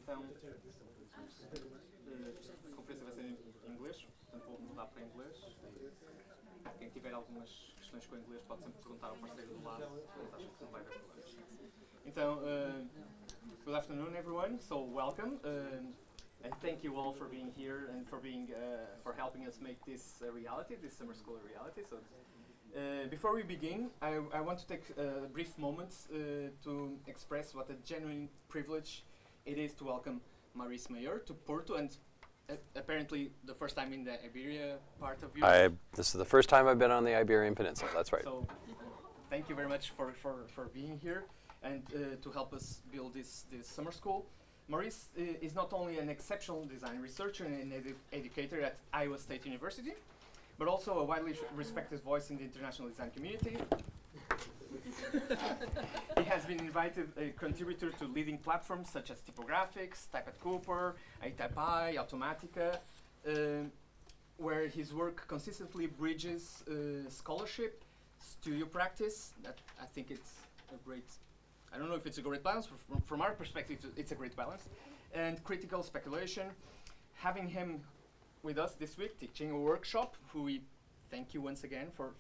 Então, a conferência vai ser em inglês, portanto vou mudar para inglês. Quem tiver algumas questões com o inglês pode sempre perguntar ao parceiro do lado, portanto acho que não vai haver problemas. Então, good afternoon everyone, so welcome. And thank you all for being here and for being for helping us make this a reality, this summer school a reality. So, before we begin, I want to take a brief moment to express what a genuine privilege it is to welcome Maurice Meilleur to Porto, and apparently the first time in the Iberia part of Europe. This is the first time I've been on the Iberian Peninsula. That's right. So, thank you very much for being here and to help us build this summer school. Maurice is not only an exceptional design researcher and educator at Iowa State University, but also a widely respected voice in the international design community. He has been invited a contributor to leading platforms such as Typographics, Type at Cooper, iTypeI, Automatica, where his work consistently bridges scholarship, studio practice. That I think it's a great, I don't know if it's a great balance, from our perspective it's a great balance, and critical speculation. Having him with us this week teaching a workshop, who we thank you once again for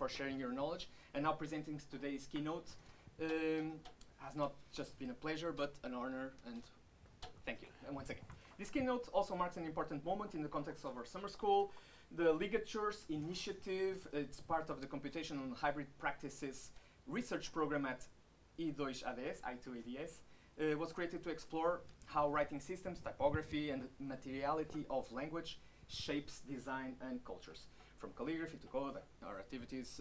sharing your knowledge, and now presenting today's keynote has not just been a pleasure but an honor, and thank you and once again. This keynote also marks an important moment in the context of our summer school. The Ligatures Initiative, it's part of the Computational and Hybrid Practices research program at I2ADS, was created to explore how writing systems, typography, and the materiality of language shapes design and cultures. From calligraphy to code, our activities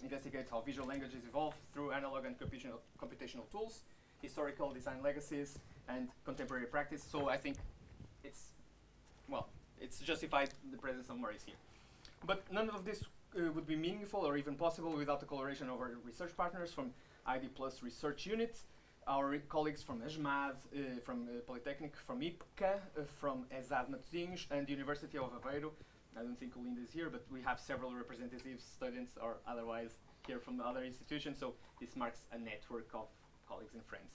investigate how visual languages evolve through analog and computational tools, historical design legacies, and contemporary practice. So I think it's justified the presence of Maurice here. But none of this would be meaningful or even possible without the collaboration of our research partners from ID Plus Research Unit, our colleagues from ESMAD, from Polytechnic, from IPCA, from ESAD Matosinhos, and the University of Aveiro. I don't think Olinda is here, but we have several representative students or otherwise here from other institutions, so this marks a network of colleagues and friends.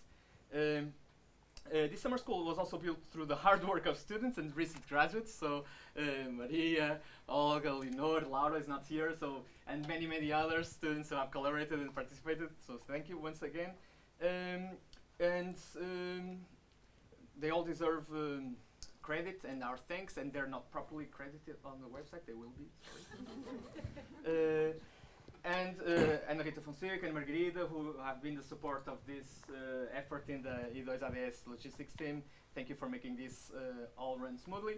This summer school was also built through the hard work of students and recent graduates, so Maria, Olga, Leonor, Laura is not here, so and many other students who have collaborated and participated, so thank you once again. They all deserve credit and our thanks, and they're not properly credited on the website. They will be, sorry. And Rita Fonseca and Margarida, who have been the support of this effort in the I2ADS logistics team. Thank you for making this all run smoothly.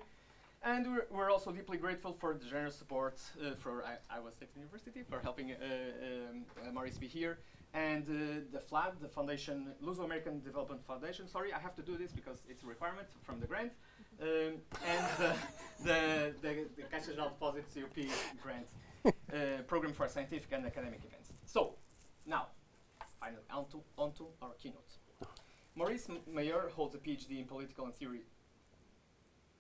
And we're also deeply grateful for the generous support for Iowa State University for helping Maurice be here. And the FLAD, the Foundation, Luso-American Development Foundation, sorry, I have to do this because it's a requirement from the grant, and the Caixa Geral de Depósitos CUP grant program for scientific and academic events. So, now, finally, onto our keynote. Maurice Meilleur holds a PhD in political and theory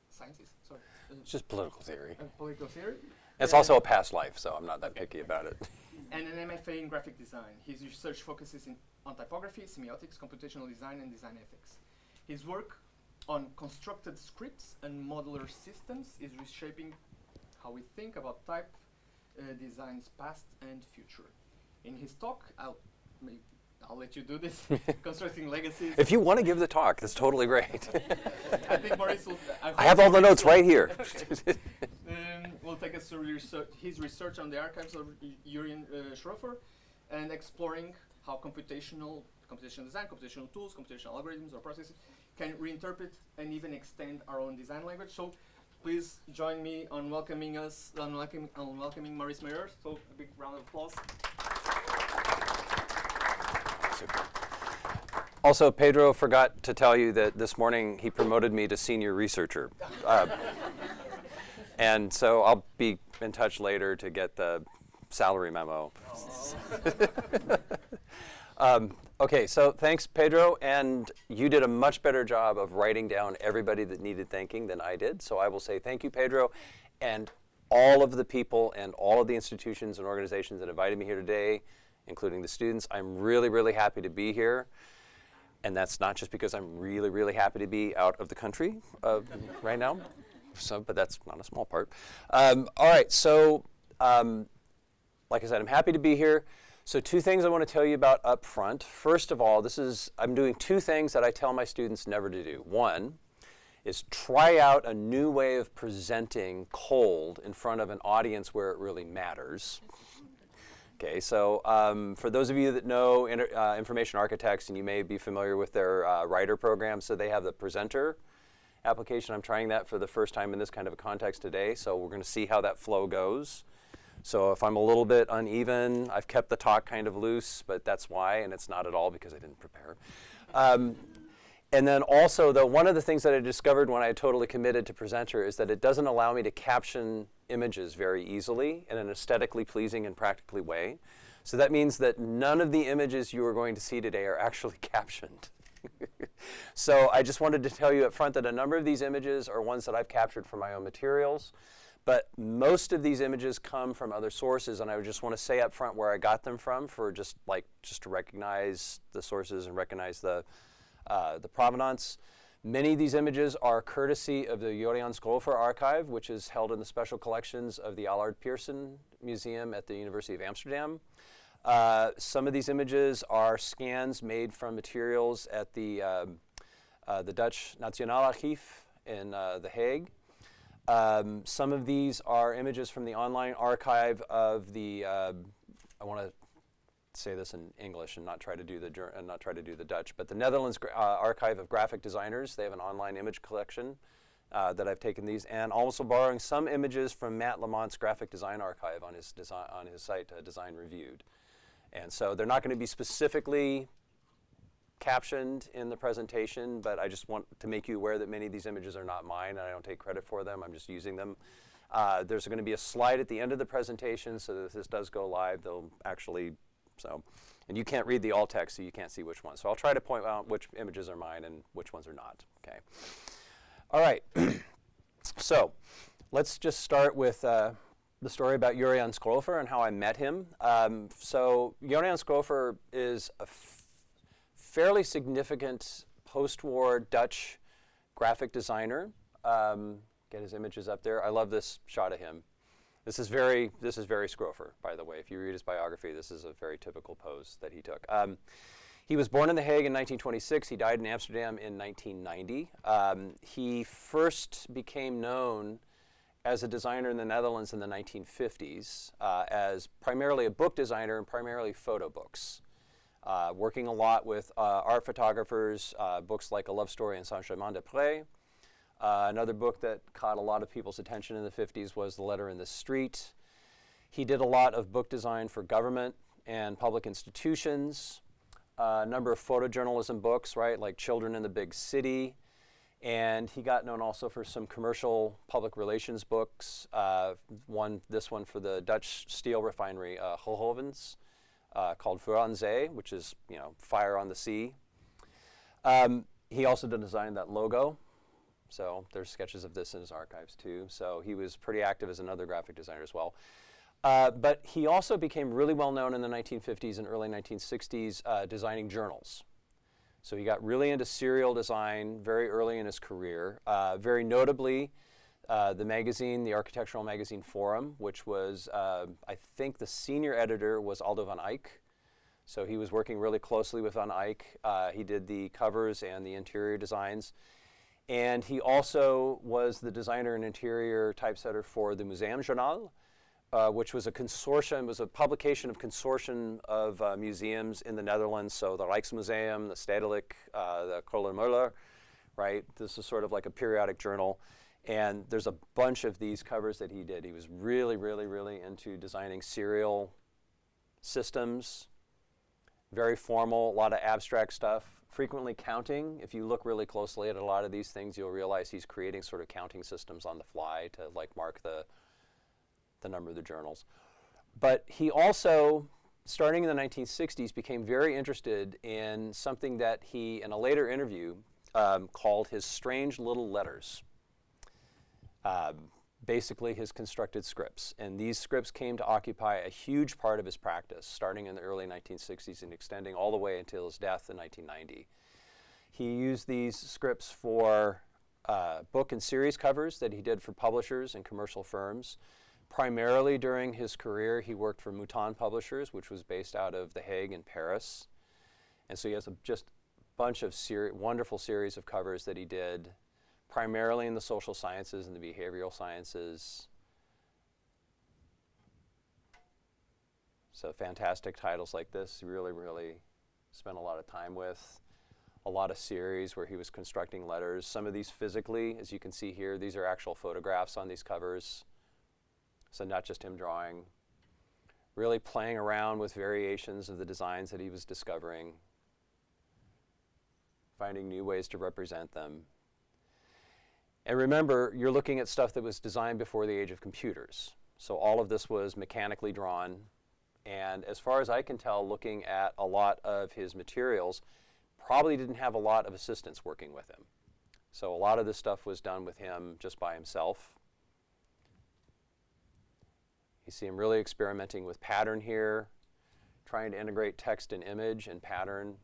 sciences, sorry. It's just political theory. Political theory. It's also a past life, so I'm not that picky about it. And an MFA in graphic design. His research focuses on typography, semiotics, computational design, and design ethics. His work on constructed scripts and modular systems is reshaping how we think about type design's past and future. In his talk, I'll let you do this, Constructing Legacies. If you want to give the talk, that's totally great. I think Maurice will... I have all the notes right here. Will take us through his research on the archives of Jurriaan Schrofer and exploring how computational design, computational tools, computational algorithms or processes can reinterpret and even extend our own design language. So please join me on welcoming Maurice Meilleur. So a big round of applause. Super. Also, Pedro forgot to tell you that this morning he promoted me to senior researcher. And so I'll be in touch later to get the salary memo. Okay, so thanks, Pedro. And you did a much better job of writing down everybody that needed thanking than I did. So I will say thank you, Pedro. And all of the people and all of the institutions and organizations that invited me here today, including the students. I'm really happy to be here. And that's not just because I'm really, really happy to be out of the country right now. So, but that's not a small part. All right, so like I said, I'm happy to be here. So 2 things I want to tell you about up front. First of all, I'm doing 2 things that I tell my students never to do. One is try out a new way of presenting cold in front of an audience where it really matters. Okay, so for those of you that know information architects, and you may be familiar with their writer program, so they have the presenter application. I'm trying that for the first time in this kind of a context today, so we're going to see how that flow goes. So if I'm a little bit uneven, I've kept the talk kind of loose, but that's why, and it's not at all because I didn't prepare. And then also, though, one of the things that I discovered when I totally committed to presenter is that it doesn't allow me to caption images very easily in an aesthetically pleasing and practically way. So that means that none of the images you are going to see today are actually captioned. So I just wanted to tell you up front that a number of these images are ones that I've captured from my own materials, but most of these images come from other sources, and I just want to say up front where I got them from for just to recognize the sources and recognize the provenance. Many of these images are courtesy of the Jurriaan Schrofer archive, which is held in the special collections of the Allard Pearson Museum at the University of Amsterdam. Some of these images are scans made from materials at the Dutch Nationaal Archief in The Hague. Some of these are images from the online archive of the, I want to say this in English and not try to do the Dutch, but the Netherlands Archive of Graphic Designers. They have an online image collection that I've taken these, and also borrowing some images from Matt Lamont's graphic design archive on his site, Design Reviewed. And so they're not going to be specifically captioned in the presentation, but I just want to make you aware that many of these images are not mine, and I don't take credit for them. I'm just using them. There's going to be a slide at the end of the presentation, so that if this does go live, they'll actually, and you can't read the alt text, so you can't see which ones. So I'll try to point out which images are mine and which ones are not, okay? All right, so let's just start with the story about Jurriaan Schrofer and how I met him. So Jurriaan Schrofer is a fairly significant post-war Dutch graphic designer. Get his images up there. I love this shot of him. This is very Schrofer, by the way. If you read his biography, this is a very typical pose that he took. He was born in The Hague in 1926. He died in Amsterdam in 1990. He first became known as a designer in the Netherlands in the 1950s, as primarily a book designer and primarily photo books, working a lot with art photographers, books like A Love Story in Saint-Germain-des-Prés. Another book that caught a lot of people's attention in the 50s was The Letter in the Street. He did a lot of book design for government and public institutions, a number of photojournalism books, right, like Children in the Big City. And he got known also for some commercial public relations books. This one for the Dutch steel refinery, Gulhovens, called Vuur aan Zee, which is, fire on the sea. He also designed that logo. So there's sketches of this in his archives too. So he was pretty active as another graphic designer as well. But he also became really well known in the 1950s and early 1960s designing journals. So he got really into serial design very early in his career. Very notably, the magazine, the architectural magazine Forum, which was, I think the senior editor was Aldo van Eyck. So he was working really closely with Van Eyck. He did the covers and the interior designs. And he also was the designer and interior typesetter for the Museumjournaal, which was a consortium, was a publication of consortium of museums in the Netherlands. So the Rijksmuseum, the Stedelijk, the Kröller-Müller, right? This is sort of like a periodic journal. And there's a bunch of these covers that he did. He was really, really, really into designing serial systems, very formal, a lot of abstract stuff, frequently counting. If you look really closely at a lot of these things, you'll realize he's creating sort of counting systems on the fly to like mark the number of the journals. But he also, starting in the 1960s, became very interested in something that he, in a later interview, called his strange little letters. Basically his constructed scripts. And these scripts came to occupy a huge part of his practice, starting in the early 1960s and extending all the way until his death in 1990. He used these scripts for book and series covers that he did for publishers and commercial firms. Primarily during his career, he worked for Mouton Publishers, which was based out of The Hague and Paris. And so he has just a bunch of wonderful series of covers that he did, primarily in the social sciences and the behavioral sciences. So fantastic titles like this, he really, really spent a lot of time with. A lot of series where he was constructing letters. Some of these physically, as you can see here, these are actual photographs on these covers. So not just him drawing. Really playing around with variations of the designs that he was discovering. Finding new ways to represent them. And remember, you're looking at stuff that was designed before the age of computers. So all of this was mechanically drawn. And as far as I can tell, looking at a lot of his materials, probably didn't have a lot of assistants working with him. So a lot of this stuff was done with him just by himself. You see him really experimenting with pattern here, trying to integrate text and image and pattern.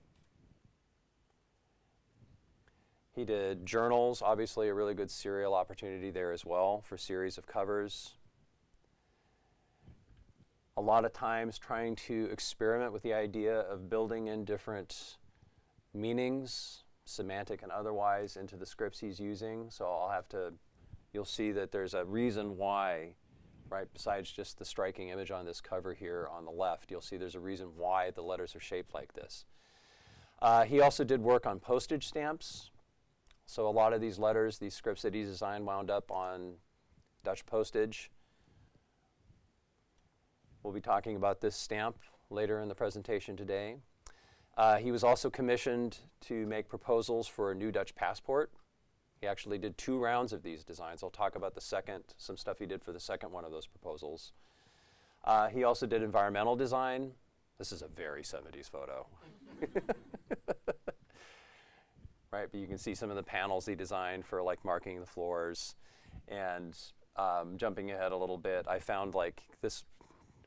He did journals, obviously a really good serial opportunity there as well for series of covers. A lot of times trying to experiment with the idea of building in different meanings, semantic and otherwise, into the scripts he's using. So you'll see that there's a reason why, right, besides just the striking image on this cover here on the left, you'll see there's a reason why the letters are shaped like this. He also did work on postage stamps. So a lot of these letters, these scripts that he designed wound up on Dutch postage. We'll be talking about this stamp later in the presentation today. He was also commissioned to make proposals for a new Dutch passport. He actually did 2 rounds of these designs. I'll talk about some stuff he did for the second one of those proposals. He also did environmental design. This is a very 70s photo. Right, but you can see some of the panels he designed for like marking the floors. And jumping ahead a little bit, I found like this,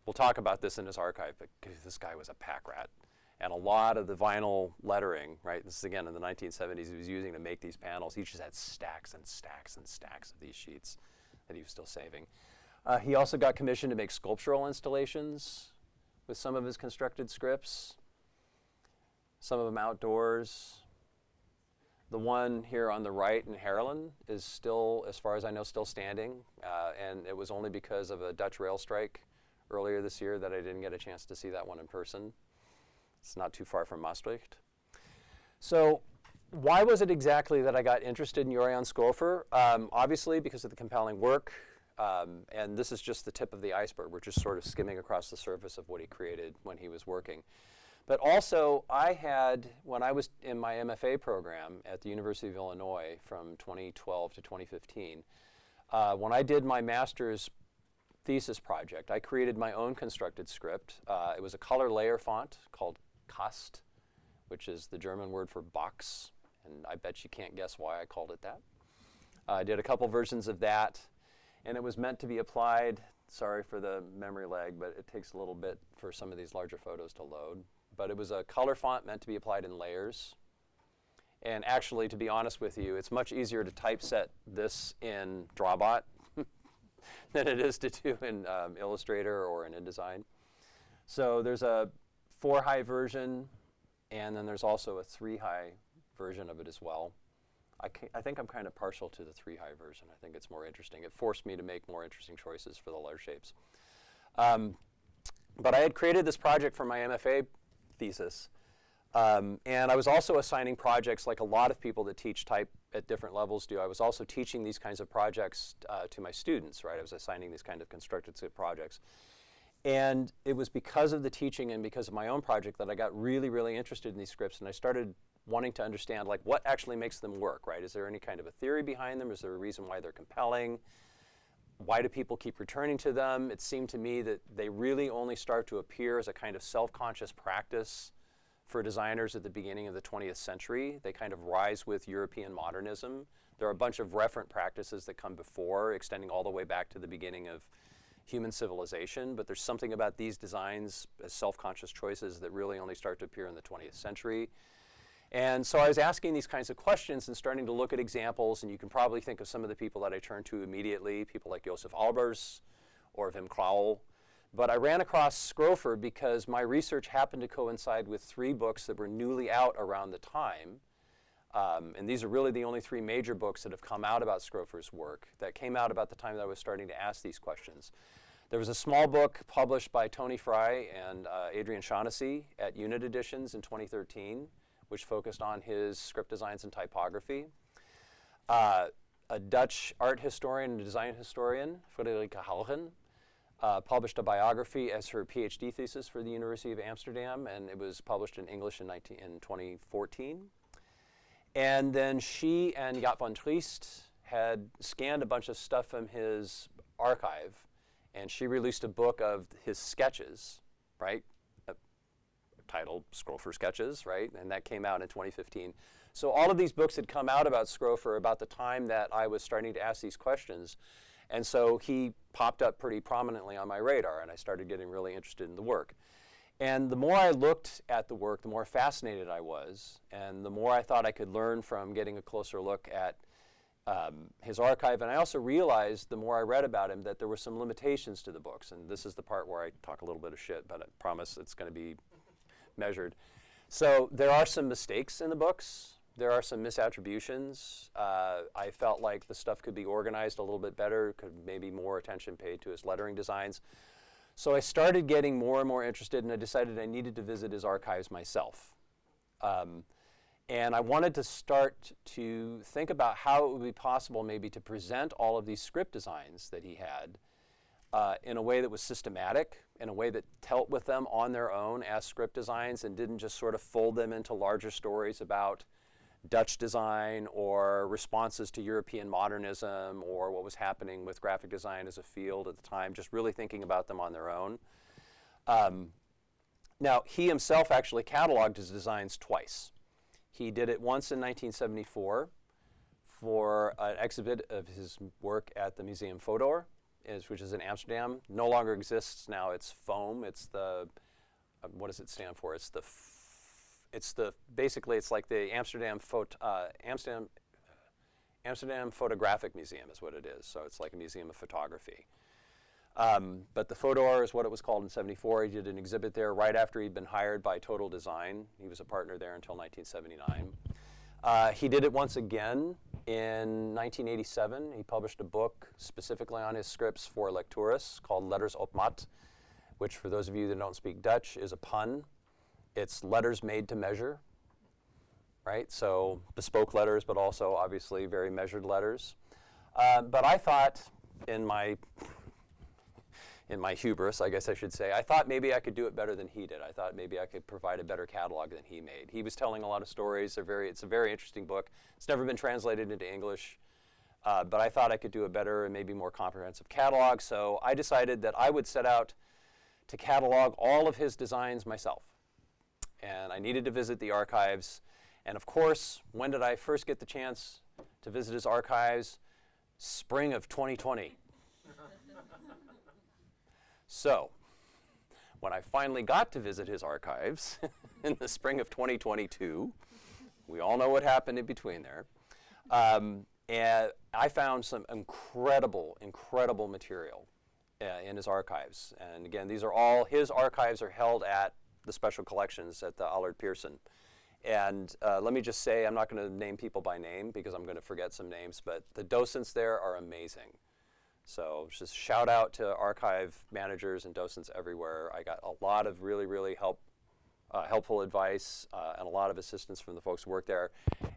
we'll talk about this in his archive, but this guy was a pack rat. And a lot of the vinyl lettering, right, this is again in the 1970s, he was using to make these panels. He just had stacks and stacks and stacks of these sheets that he was still saving. He also got commissioned to make sculptural installations with some of his constructed scripts, some of them outdoors. The one here on the right in Haarlem is still, as far as I know, still standing. And it was only because of a Dutch rail strike earlier this year that I didn't get a chance to see that one in person. It's not too far from Maastricht. So why was it exactly that I got interested in Jurriaan Schrofer? Obviously because of the compelling work. And this is just the tip of the iceberg. We're just sort of skimming across the surface of what he created when he was working. But also, when I was in my MFA program at the University of Illinois from 2012 to 2015, when I did my master's thesis project, I created my own constructed script. It was a color layer font called Kast, which is the German word for box, and I bet you can't guess why I called it that. I did a couple versions of that, and it was meant to be applied. Sorry for the memory lag, but it takes a little bit for some of these larger photos to load. But it was a color font meant to be applied in layers. And actually, to be honest with you, it's much easier to typeset this in Drawbot than it is to do in Illustrator or in InDesign. So there's a 4-high version, and then there's also a 3-high version of it as well. I think I'm kind of partial to the 3-high version. I think it's more interesting. It forced me to make more interesting choices for the letter shapes. But I had created this project for my MFA thesis. And I was also assigning projects like a lot of people that teach type at different levels do. I was also teaching these kinds of projects to my students, right? I was assigning these kind of constructed projects. And it was because of the teaching and because of my own project that I got really, really interested in these scripts, and I started wanting to understand like what actually makes them work, right? Is there any kind of a theory behind them? Is there a reason why they're compelling? Why do people keep returning to them? It seemed to me that they really only start to appear as a kind of self-conscious practice for designers at the beginning of the 20th century. They kind of rise with European modernism. There are a bunch of referent practices that come before, extending all the way back to the beginning of human civilization, but there's something about these designs as self-conscious choices that really only start to appear in the 20th century. And so I was asking these kinds of questions and starting to look at examples, and you can probably think of some of the people that I turned to immediately, people like Josef Albers or Wim Krauwel. But I ran across Schrofer because my research happened to coincide with 3 books that were newly out around the time. And these are really the only 3 major books that have come out about Schrofer's work that came out about the time that I was starting to ask these questions. There was a small book published by Tony Fry and Adrian Shaughnessy at Unit Editions in 2013, which focused on his script designs and typography. A Dutch art historian and design historian, Friederike Haugen, published a biography as her PhD thesis for the University of Amsterdam, and it was published in English in 2014. And then she and Jaap van Triest had scanned a bunch of stuff from his archive, and she released a book of his sketches, right? Titled Schrofer Sketches, right? And that came out in 2015. So all of these books had come out about Schrofer about the time that I was starting to ask these questions. And so he popped up pretty prominently on my radar, and I started getting really interested in the work. And the more I looked at the work, the more fascinated I was, and the more I thought I could learn from getting a closer look at his archive. And I also realized, the more I read about him, that there were some limitations to the books. And this is the part where I talk a little bit of shit, but I promise it's going to be measured. So there are some mistakes in the books. There are some misattributions. I felt like the stuff could be organized a little bit better, could maybe more attention paid to his lettering designs. So I started getting more and more interested, and I decided I needed to visit his archives myself. And I wanted to start to think about how it would be possible maybe to present all of these script designs that he had in a way that was systematic, in a way that dealt with them on their own as script designs and didn't just sort of fold them into larger stories about Dutch design or responses to European modernism or what was happening with graphic design as a field at the time, just really thinking about them on their own. Now, he himself actually cataloged his designs twice. He did it once in 1974 for an exhibit of his work at the Museum Fodor, which is in Amsterdam. No longer exists now. It's FOAM. It's the, what does it stand for? Basically it's like the Amsterdam Photographic Museum is what it is. So it's like a museum of photography. But the Fodor is what it was called in '74. He did an exhibit there right after he'd been hired by Total Design. He was a partner there until 1979. He did it once again in 1987. He published a book specifically on his scripts for Lecturis called Letters op Maat, which for those of you that don't speak Dutch is a pun. It's letters made to measure, right? So bespoke letters, but also obviously very measured letters. But I thought in my hubris, I guess I should say, I thought maybe I could do it better than he did. I thought maybe I could provide a better catalog than he made. He was telling a lot of stories. It's a very interesting book. It's never been translated into English, but I thought I could do a better and maybe more comprehensive catalog. So I decided that I would set out to catalog all of his designs myself. And I needed to visit the archives. And of course, when did I first get the chance to visit his archives? Spring of 2020. So, when I finally got to visit his archives in the spring of 2022, we all know what happened in between there, and I found some incredible material in his archives. And again, these are all, his archives are held at the special collections at the Allard Pearson. And let me just say, I'm not going to name people by name because I'm going to forget some names, but the docents there are amazing. So just shout out to archive managers and docents everywhere. I got a lot of really helpful advice and a lot of assistance from the folks who work there.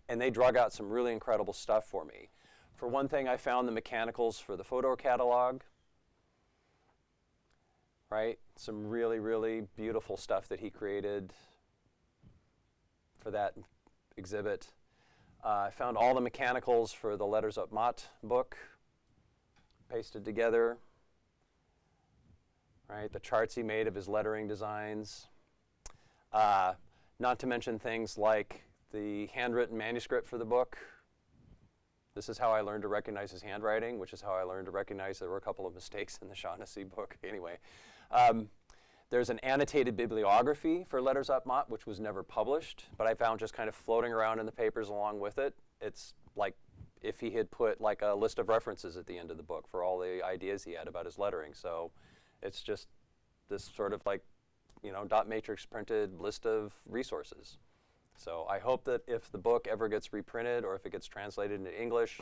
And they drug out some really incredible stuff for me. For one thing, I found the mechanicals for the Fodor catalog. Right? Some really beautiful stuff that he created for that exhibit. I found all the mechanicals for the Letters op Maat book, pasted together. Right? The charts he made of his lettering designs. Not to mention things like the handwritten manuscript for the book. This is how I learned to recognize his handwriting, which is how I learned to recognize there were a couple of mistakes in the Shaughnessy book. Anyway, There's an annotated bibliography for Letters Up Mott, which was never published, but I found just kind of floating around in the papers along with it. It's like if he had put like a list of references at the end of the book for all the ideas he had about his lettering. So it's just this sort of like, you know, dot matrix printed list of resources. So I hope that if the book ever gets reprinted or if it gets translated into English,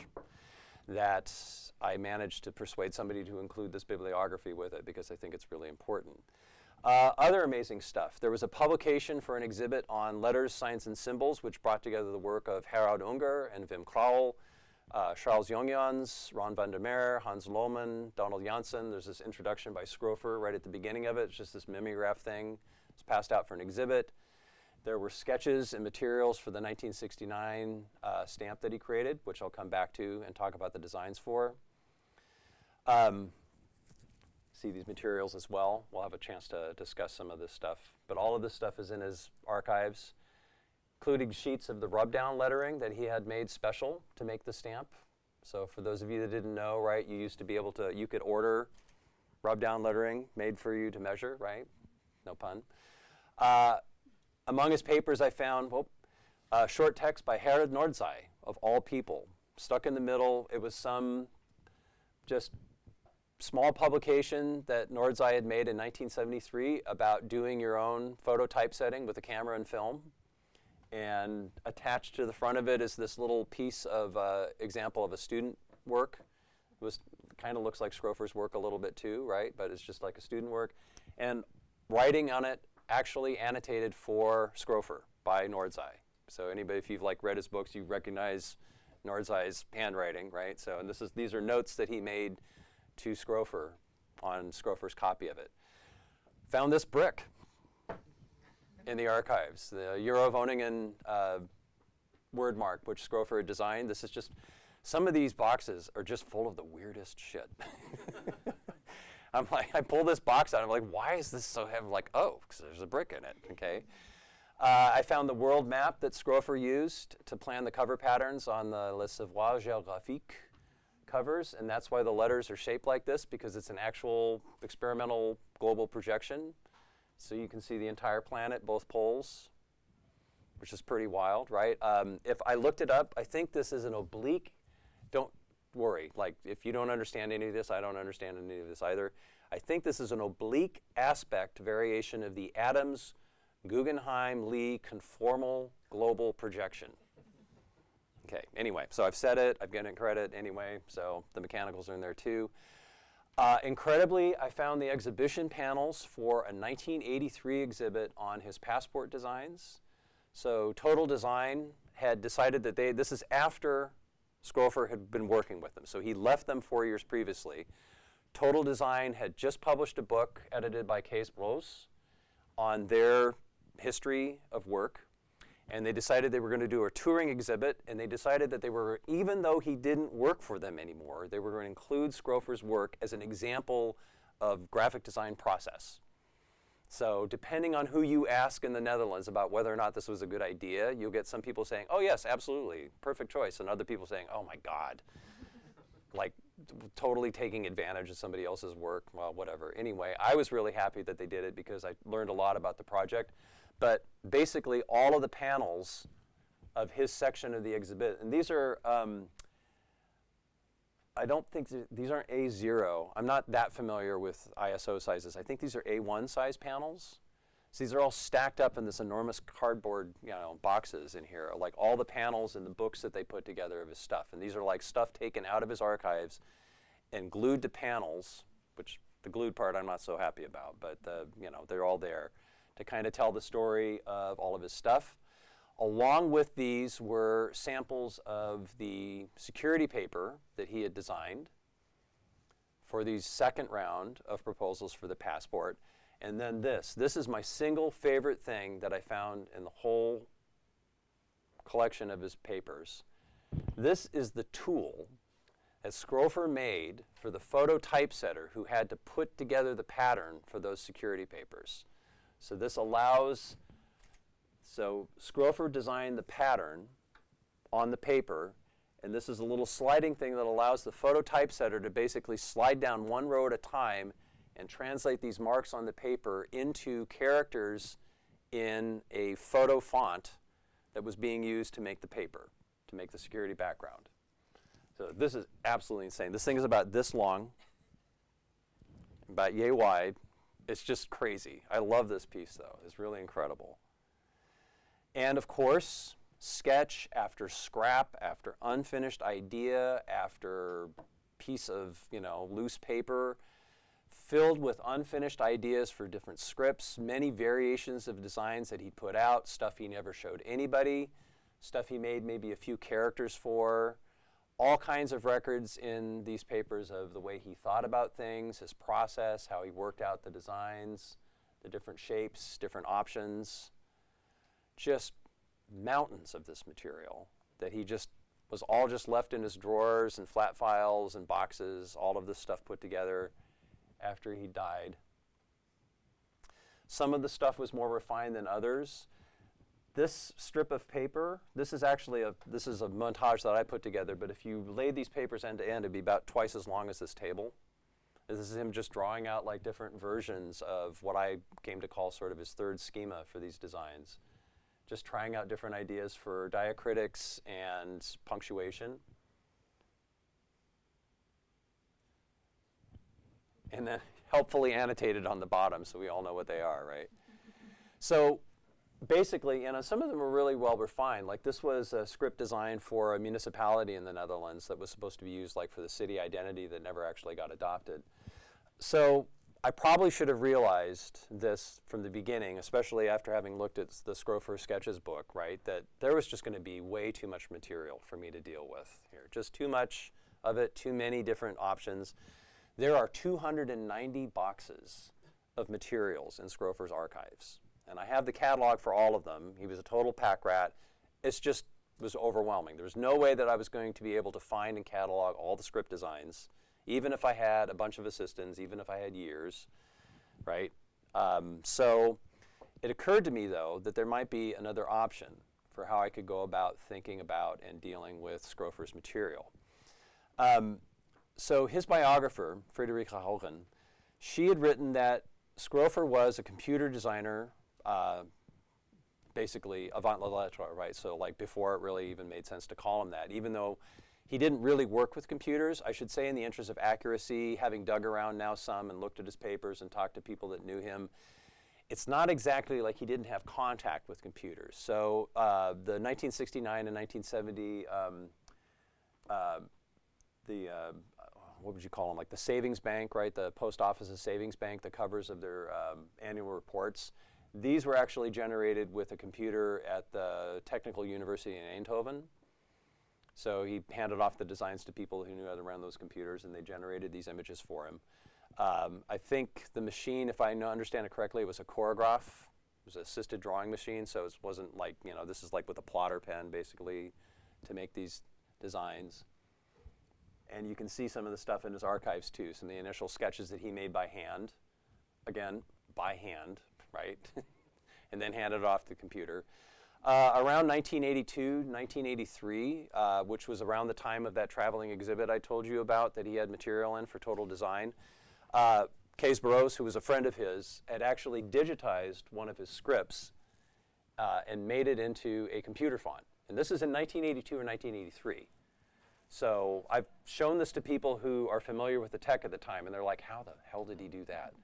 that I manage to persuade somebody to include this bibliography with it, because I think it's really important. Other amazing stuff. There was a publication for an exhibit on letters, signs, and symbols, which brought together the work of Harald Unger and Wim Krauwel, Charles Jongjans, Ron van der Meer, Hans Lohmann, Donald Janssen. There's this introduction by Schrofer right at the beginning of it. It's just this mimeograph thing. It's passed out for an exhibit. There were sketches and materials for the 1969 stamp that he created, which I'll come back to and talk about the designs for. See these materials as well. We'll have a chance to discuss some of this stuff. But all of this stuff is in his archives, including sheets of the rub-down lettering that he had made special to make the stamp. So for those of you that didn't know, right, you used to be able to, you could order rub-down lettering made for you to measure, right? No pun. Among his papers I found, short text by Herod Nordzai, of all people. Stuck in the middle, it was some just small publication that Nordzai had made in 1973 about doing your own photo typesetting with a camera and film. And attached to the front of it is this little piece of example of a student work. It was kind of looks like Schrofer's work a little bit too, right? But it's just like a student work. And writing on it actually annotated for Schrofer by Nordzai. So anybody, if you've like read his books, you recognize Nordzai's handwriting, right? So and these are notes that he made to Schrofer on Schrofer's copy of it. Found this brick in the archives, the Eurowoningen word mark, which Schrofer had designed. This is just, some of these boxes are just full of the weirdest shit. I'm like, I pull this box out, I'm like, why is this so heavy? I'm like, oh, because there's a brick in it, okay? I found the world map that Schrofer used to plan the cover patterns on the Le Savoir Géographique covers, and that's why the letters are shaped like this, because it's an actual experimental global projection. So you can see the entire planet, both poles, which is pretty wild, right? If I looked it up, I think this is an oblique. Don't worry, like if you don't understand any of this, I don't understand any of this either. I think this is an oblique aspect variation of the Adams Guggenheim-Lee conformal global projection. Okay, anyway, so I've said it, I've given it credit anyway, so the mechanicals are in there too. Incredibly, I found the exhibition panels for a 1983 exhibit on his passport designs. So Total Design had decided that this is after Schrofer had been working with them. So he left them 4 years previously. Total Design had just published a book edited by Kees Broos on their history of work. And they decided they were going to do a touring exhibit, and they decided that they were, even though he didn't work for them anymore, they were going to include Schrofer's work as an example of graphic design process. So depending on who you ask in the Netherlands about whether or not this was a good idea, you'll get some people saying, oh yes, absolutely, perfect choice, and other people saying, oh my God, like totally taking advantage of somebody else's work, well, whatever. Anyway, I was really happy that they did it because I learned a lot about the project. But basically, all of the panels of his section of the exhibit, and these are, I don't think these aren't A0. I'm not that familiar with ISO sizes. I think these are A1 size panels. So these are all stacked up in this enormous cardboard, boxes in here, like all the panels and the books that they put together of his stuff. And these are like stuff taken out of his archives and glued to panels, which the glued part I'm not so happy about, but they're all there to kind of tell the story of all of his stuff. Along with these were samples of the security paper that he had designed for the second round of proposals for the passport. And then this is my single favorite thing that I found in the whole collection of his papers. This is the tool that Schrofer made for the photo typesetter who had to put together the pattern for those security papers. So this allows, Schrofer designed the pattern on the paper, and this is a little sliding thing that allows the photo typesetter to basically slide down one row at a time and translate these marks on the paper into characters in a photo font that was being used to make the paper, to make the security background. So this is absolutely insane. This thing is about this long, about yay wide. It's just crazy. I love this piece, though. It's really incredible. And of course, sketch after scrap, after unfinished idea, after piece of, loose paper, filled with unfinished ideas for different scripts, many variations of designs that he put out, stuff he never showed anybody, stuff he made maybe a few characters for, all kinds of records in these papers of the way he thought about things, his process, how he worked out the designs, the different shapes, different options. Just mountains of this material that he just was all just left in his drawers and flat files and boxes, all of this stuff put together after he died. Some of the stuff was more refined than others. This strip of paper, this is a montage that I put together, but if you laid these papers end to end, it'd be about twice as long as this table. This is him just drawing out like different versions of what I came to call sort of his third schema for these designs. Just trying out different ideas for diacritics and punctuation. And then helpfully annotated on the bottom so we all know what they are, right? So basically, some of them were really well refined. Like this was a script design for a municipality in the Netherlands that was supposed to be used like for the city identity that never actually got adopted. So I probably should have realized this from the beginning, especially after having looked at the Schrofer Sketches book, right, that there was just going to be way too much material for me to deal with here. Just too much of it, too many different options. There are 290 boxes of materials in Schrofer's archives. And I have the catalog for all of them. He was a total pack rat. It was overwhelming. There was no way that I was going to be able to find and catalog all the script designs, even if I had a bunch of assistants, even if I had years, right? So it occurred to me, though, that there might be another option for how I could go about thinking about and dealing with Schrofer's material. So his biographer, Friederike Haugen, she had written that Schrofer was a computer designer, basically avant la lettre, right? So like before it really even made sense to call him that, even though he didn't really work with computers. I should say, in the interest of accuracy, having dug around now some and looked at his papers and talked to people that knew him, it's not exactly like he didn't have contact with computers. So the 1969 and 1970, what would you call them, like the savings bank, right? The post office's savings bank, the covers of their annual reports. These were actually generated with a computer at the Technical University in Eindhoven. So he handed off the designs to people who knew how to run those computers, and they generated these images for him. I think the machine, if I understand it correctly, it was a choreograph. It was an assisted drawing machine, so it wasn't like, this is like with a plotter pen, basically, to make these designs. And you can see some of the stuff in his archives, too, some of the initial sketches that he made by hand. Again, by hand, right? And then handed it off to the computer. Around 1982, 1983, which was around the time of that traveling exhibit I told you about that he had material in for Total Design, Kees Barrows, who was a friend of his, had actually digitized one of his scripts and made it into a computer font. And this is in 1982 or 1983. So I've shown this to people who are familiar with the tech at the time, and they're like, how the hell did he do that?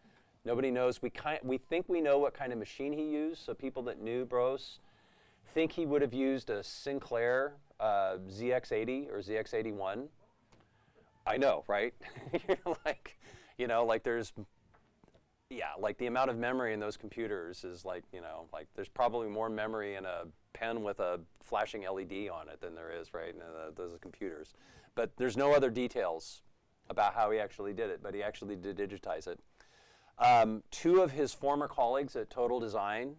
Nobody knows. We think we know what kind of machine he used, so people that knew Barrows think he would have used a Sinclair ZX80 or ZX81. I know, right? There's, like the amount of memory in those computers is like there's probably more memory in a pen with a flashing LED on it than there is, right, in those computers. But there's no other details about how he actually did it, but he actually did digitize it. Two of his former colleagues at Total Design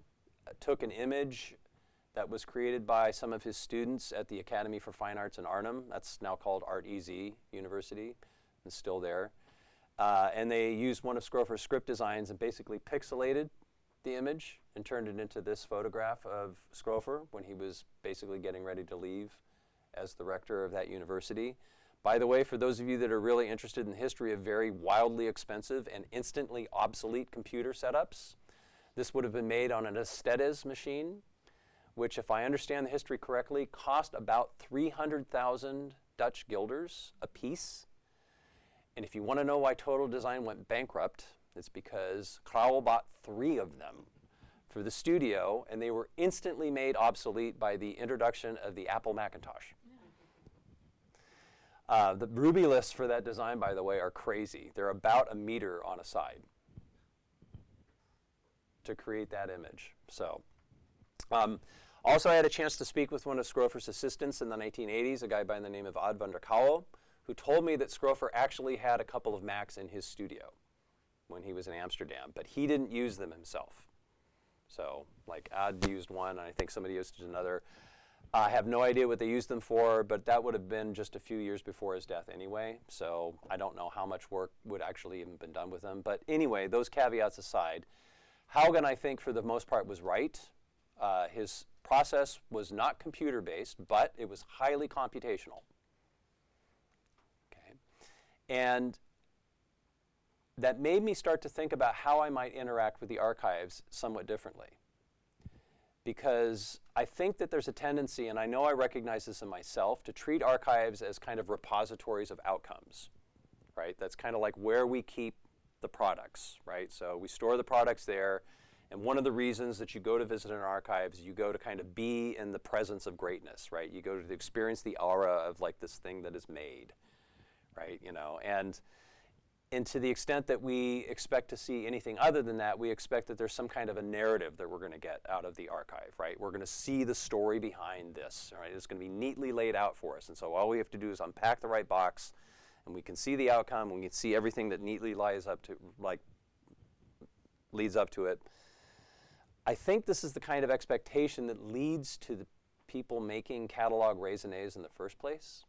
took an image that was created by some of his students at the Academy for Fine Arts in Arnhem. That's now called ArtEZ University, and still there. And they used one of Schrofer's script designs and basically pixelated the image and turned it into this photograph of Schrofer when he was basically getting ready to leave as the rector of that university. By the way, for those of you that are really interested in the history of very wildly expensive and instantly obsolete computer setups, this would have been made on an Estes machine, which, if I understand the history correctly, cost about 300,000 Dutch guilders a piece. And if you want to know why Total Design went bankrupt, it's because Crowell bought 3 of them for the studio, and they were instantly made obsolete by the introduction of the Apple Macintosh. The Ruby lists for that design, by the way, are crazy. They're about a meter on a side to create that image. So, also I had a chance to speak with one of Schrofer's assistants in the 1980s, a guy by the name of Ad van der Kouwen, who told me that Schrofer actually had a couple of Macs in his studio when he was in Amsterdam, but he didn't use them himself. So, like, Ad used one, and I think somebody used another. I have no idea what they used them for, but that would have been just a few years before his death anyway, so I don't know how much work would actually even been done with them. But anyway, those caveats aside, Haugen, I think, for the most part, was right. His process was not computer-based, but it was highly computational. Okay. And that made me start to think about how I might interact with the archives somewhat differently. Because I think that there's a tendency, and I know I recognize this in myself, to treat archives as kind of repositories of outcomes, right? That's kind of like where we keep the products, right? So we store the products there, and one of the reasons that you go to visit an archive is you go to kind of be in the presence of greatness, right? You go to experience the aura of like this thing that is made, right? You know, and to the extent that we expect to see anything other than that, we expect that there's some kind of a narrative that we're going to get out of the archive, right? We're going to see the story behind this, right? It's going to be neatly laid out for us. And so all we have to do is unpack the right box, and we can see the outcome, and we can see everything that neatly leads up to it. I think this is the kind of expectation that leads to the people making catalog raisonnés in the first place.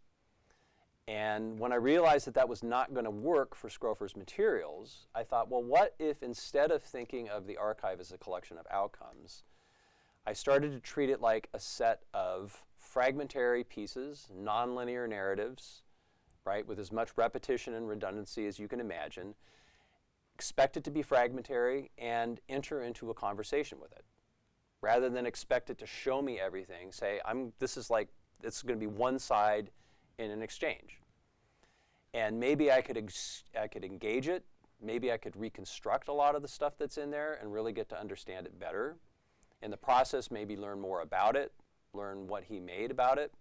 And when I realized that that was not going to work for Schrofer's materials, I thought, well, what if instead of thinking of the archive as a collection of outcomes, I started to treat it like a set of fragmentary pieces, nonlinear narratives, right, with as much repetition and redundancy as you can imagine, expect it to be fragmentary, and enter into a conversation with it. Rather than expect it to show me everything, say, this is going to be one side in an exchange. And maybe I could engage it, maybe I could reconstruct a lot of the stuff that's in there and really get to understand it better. In the process, maybe learn more about it, learn what he made about it,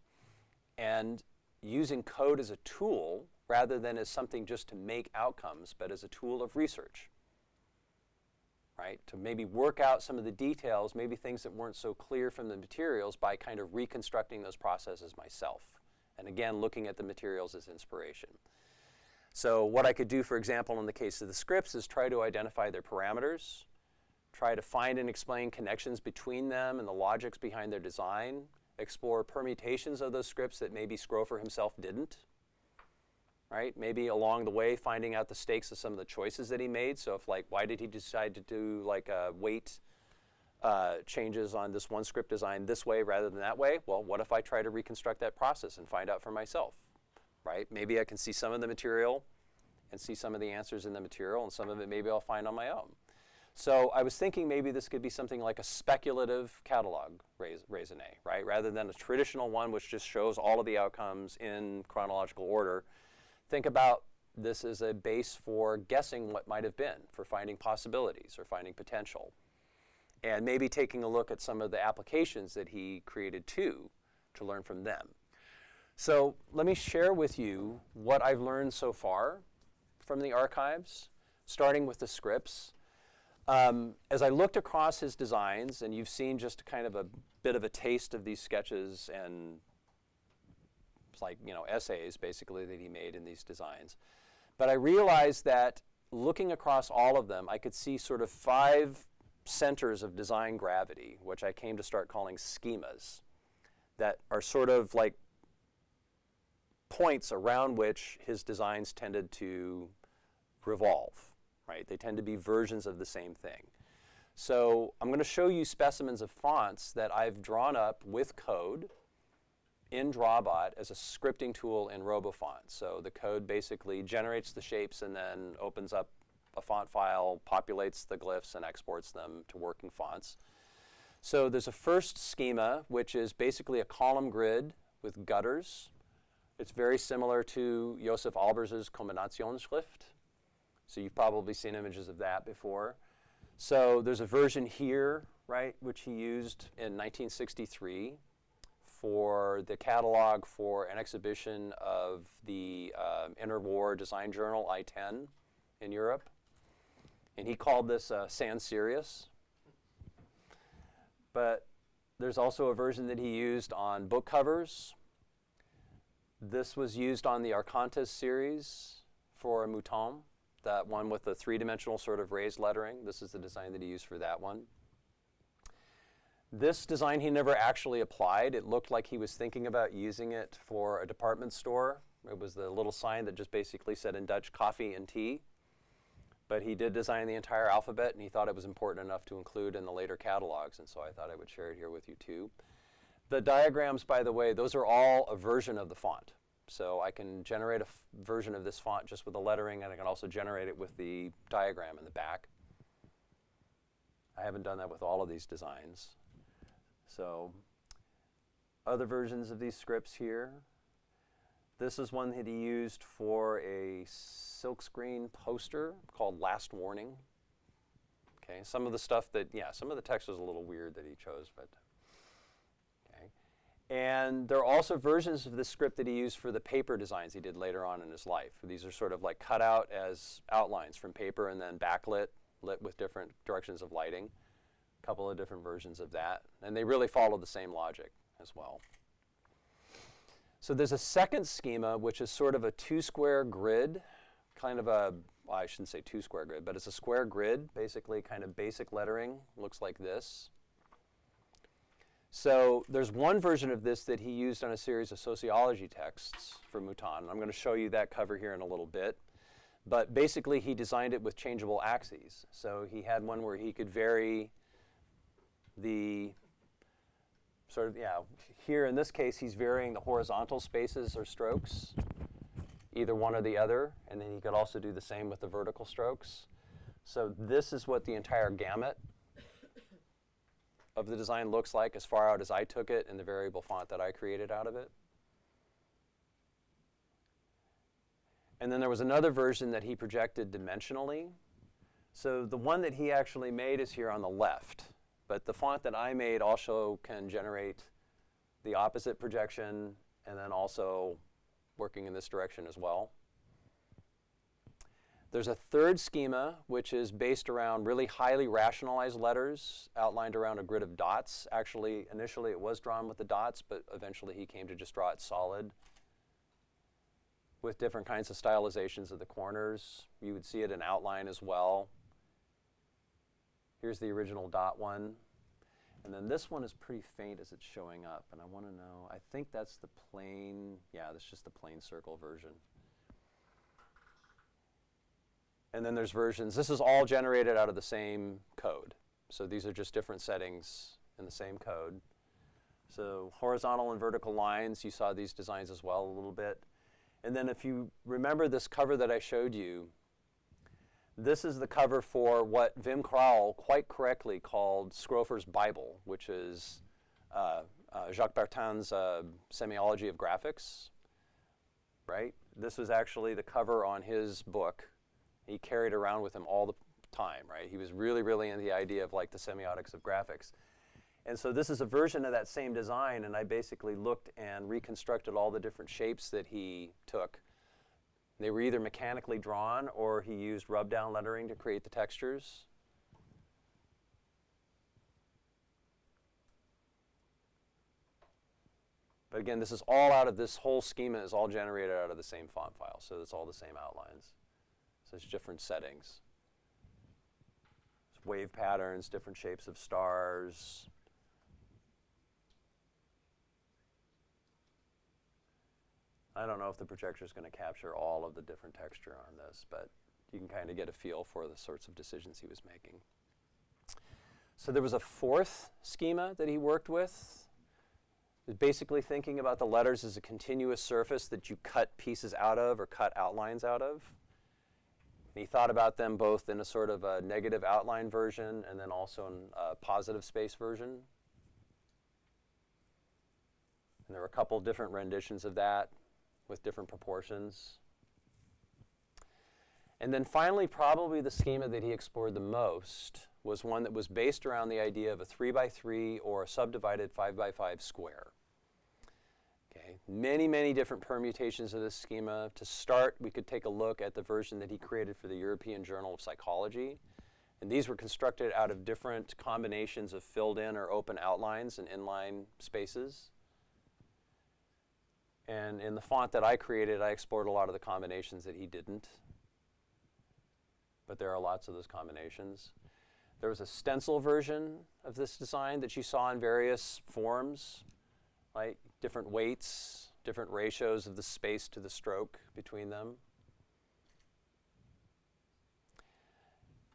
and using code as a tool rather than as something just to make outcomes, but as a tool of research, right? To maybe work out some of the details, maybe things that weren't so clear from the materials by kind of reconstructing those processes myself. And again, looking at the materials as inspiration. So what I could do, for example, in the case of the scripts is try to identify their parameters, try to find and explain connections between them and the logics behind their design, explore permutations of those scripts that maybe Schrofer himself didn't, right? Maybe along the way finding out the stakes of some of the choices that he made. So if why did he decide to do weight changes on this one script design this way rather than that way? Well, what if I try to reconstruct that process and find out for myself, right? Maybe I can see some of the material and see some of the answers in the material, and some of it maybe I'll find on my own. So I was thinking maybe this could be something like a speculative catalog raisonné, right? Rather than a traditional one which just shows all of the outcomes in chronological order. Think about this as a base for guessing what might have been, for finding possibilities or finding potential. And maybe taking a look at some of the applications that he created too, to learn from them. So let me share with you what I've learned so far from the archives, starting with the scripts. As I looked across his designs, and you've seen just kind of a bit of a taste of these sketches and essays basically that he made in these designs. But I realized that looking across all of them, I could see sort of 5 centers of design gravity, which I came to start calling schemas, that are sort of like points around which his designs tended to revolve, right? They tend to be versions of the same thing. So I'm going to show you specimens of fonts that I've drawn up with code in Drawbot as a scripting tool in RoboFont. So the code basically generates the shapes and then opens up a font file, populates the glyphs, and exports them to working fonts. So there's a first schema, which is basically a column grid with gutters. It's very similar to Josef Albers' Kombinationsschrift. So you've probably seen images of that before. So there's a version here, right, which he used in 1963 for the catalog for an exhibition of the interwar design journal, I-10, in Europe. And he called this sans serious. But there's also a version that he used on book covers. This was used on the Arcantes series for Mouton, that one with the three-dimensional sort of raised lettering. This is the design that he used for that one. This design he never actually applied. It looked like he was thinking about using it for a department store. It was the little sign that just basically said in Dutch, coffee and tea. But he did design the entire alphabet, and he thought it was important enough to include in the later catalogs, and so I thought I would share it here with you too. The diagrams, by the way, those are all a version of the font. So I can generate a version of this font just with the lettering, and I can also generate it with the diagram in the back. I haven't done that with all of these designs. So other versions of these scripts here. This is one that he used for a silkscreen poster called Last Warning. Okay, some of the stuff that, some of the text was a little weird that he chose, but okay. And there are also versions of this script that he used for the paper designs he did later on in his life. These are sort of like cut out as outlines from paper and then backlit, lit with different directions of lighting. A couple of different versions of that. And they really follow the same logic as well. So there's a second schema, which is sort of a two-square grid, kind of a, well, I shouldn't say two-square grid, but it's a square grid, basically kind of basic lettering, looks like this. So there's one version of this that he used on a series of sociology texts for Mouton. I'm going to show you that cover here in a little bit. But basically, he designed it with changeable axes. So he had one where he could vary the sort of, here in this case, he's varying the horizontal spaces or strokes, either one or the other, and then he could also do the same with the vertical strokes. So this is what the entire gamut of the design looks like as far out as I took it in the variable font that I created out of it. And then there was another version that he projected dimensionally. So the one that he actually made is here on the left. But the font that I made also can generate the opposite projection and then also working in this direction as well. There's a third schema, which is based around really highly rationalized letters outlined around a grid of dots. Actually, initially it was drawn with the dots, but eventually he came to just draw it solid with different kinds of stylizations of the corners. You would see it in outline as well. Here's the original dot one. And then this one is pretty faint as it's showing up. And I want to know, I think that's the plain, that's just the plain circle version. And then there's versions. This is all generated out of the same code. So these are just different settings in the same code. So horizontal and vertical lines, you saw these designs as well a little bit. And then if you remember this cover that I showed you, this is the cover for what Wim Krauwel quite correctly called Schrofer's Bible, which is Jacques Bertin's Semiology of Graphics, right? This was actually the cover on his book. He carried around with him all the time, right? He was really, really into the idea of like the semiotics of graphics. And so this is a version of that same design, and I basically looked and reconstructed all the different shapes that he took. They were either mechanically drawn or he used rub-down lettering to create the textures. But again, this is all out of this whole schema is all generated out of the same font file, so it's all the same outlines. So it's different settings. It's wave patterns, different shapes of stars. I don't know if the projector is going to capture all of the different texture on this, but you can kind of get a feel for the sorts of decisions he was making. So there was a fourth schema that he worked with. basically thinking about the letters as a continuous surface that you cut pieces out of or cut outlines out of. And he thought about them both in a sort of a negative outline version and then also in a positive space version. And there were a couple different renditions of that with different proportions. And then finally, probably the schema that he explored the most was one that was based around the idea of a 3x3 or a subdivided 5x5 square. Okay. Many, many different permutations of this schema. To start, we could take a look at the version that he created for the European Journal of Psychology. And these were constructed out of different combinations of filled in or open outlines and inline spaces. And in the font that I created, I explored a lot of the combinations that he didn't. But there are lots of those combinations. There was a stencil version of this design that you saw in various forms, like different weights, different ratios of the space to the stroke between them.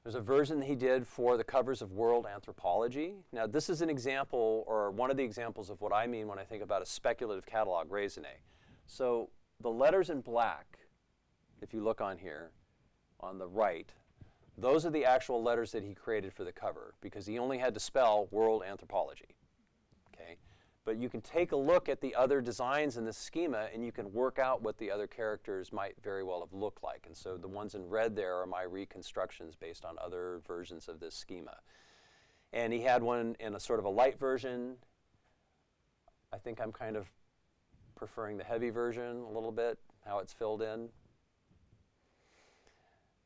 There's a version that he did for the covers of World Anthropology. Now, this is an example, or one of the examples of what I mean when I think about a speculative catalog raisonné. So the letters in black, if you look on here, on the right, those are the actual letters that he created for the cover, because he only had to spell World Anthropology. Okay? But you can take a look at the other designs in this schema, and you can work out what the other characters might very well have looked like. And so the ones in red there are my reconstructions based on other versions of this schema. And he had one in a sort of a light version. I think I'm kind of preferring the heavy version a little bit, how it's filled in.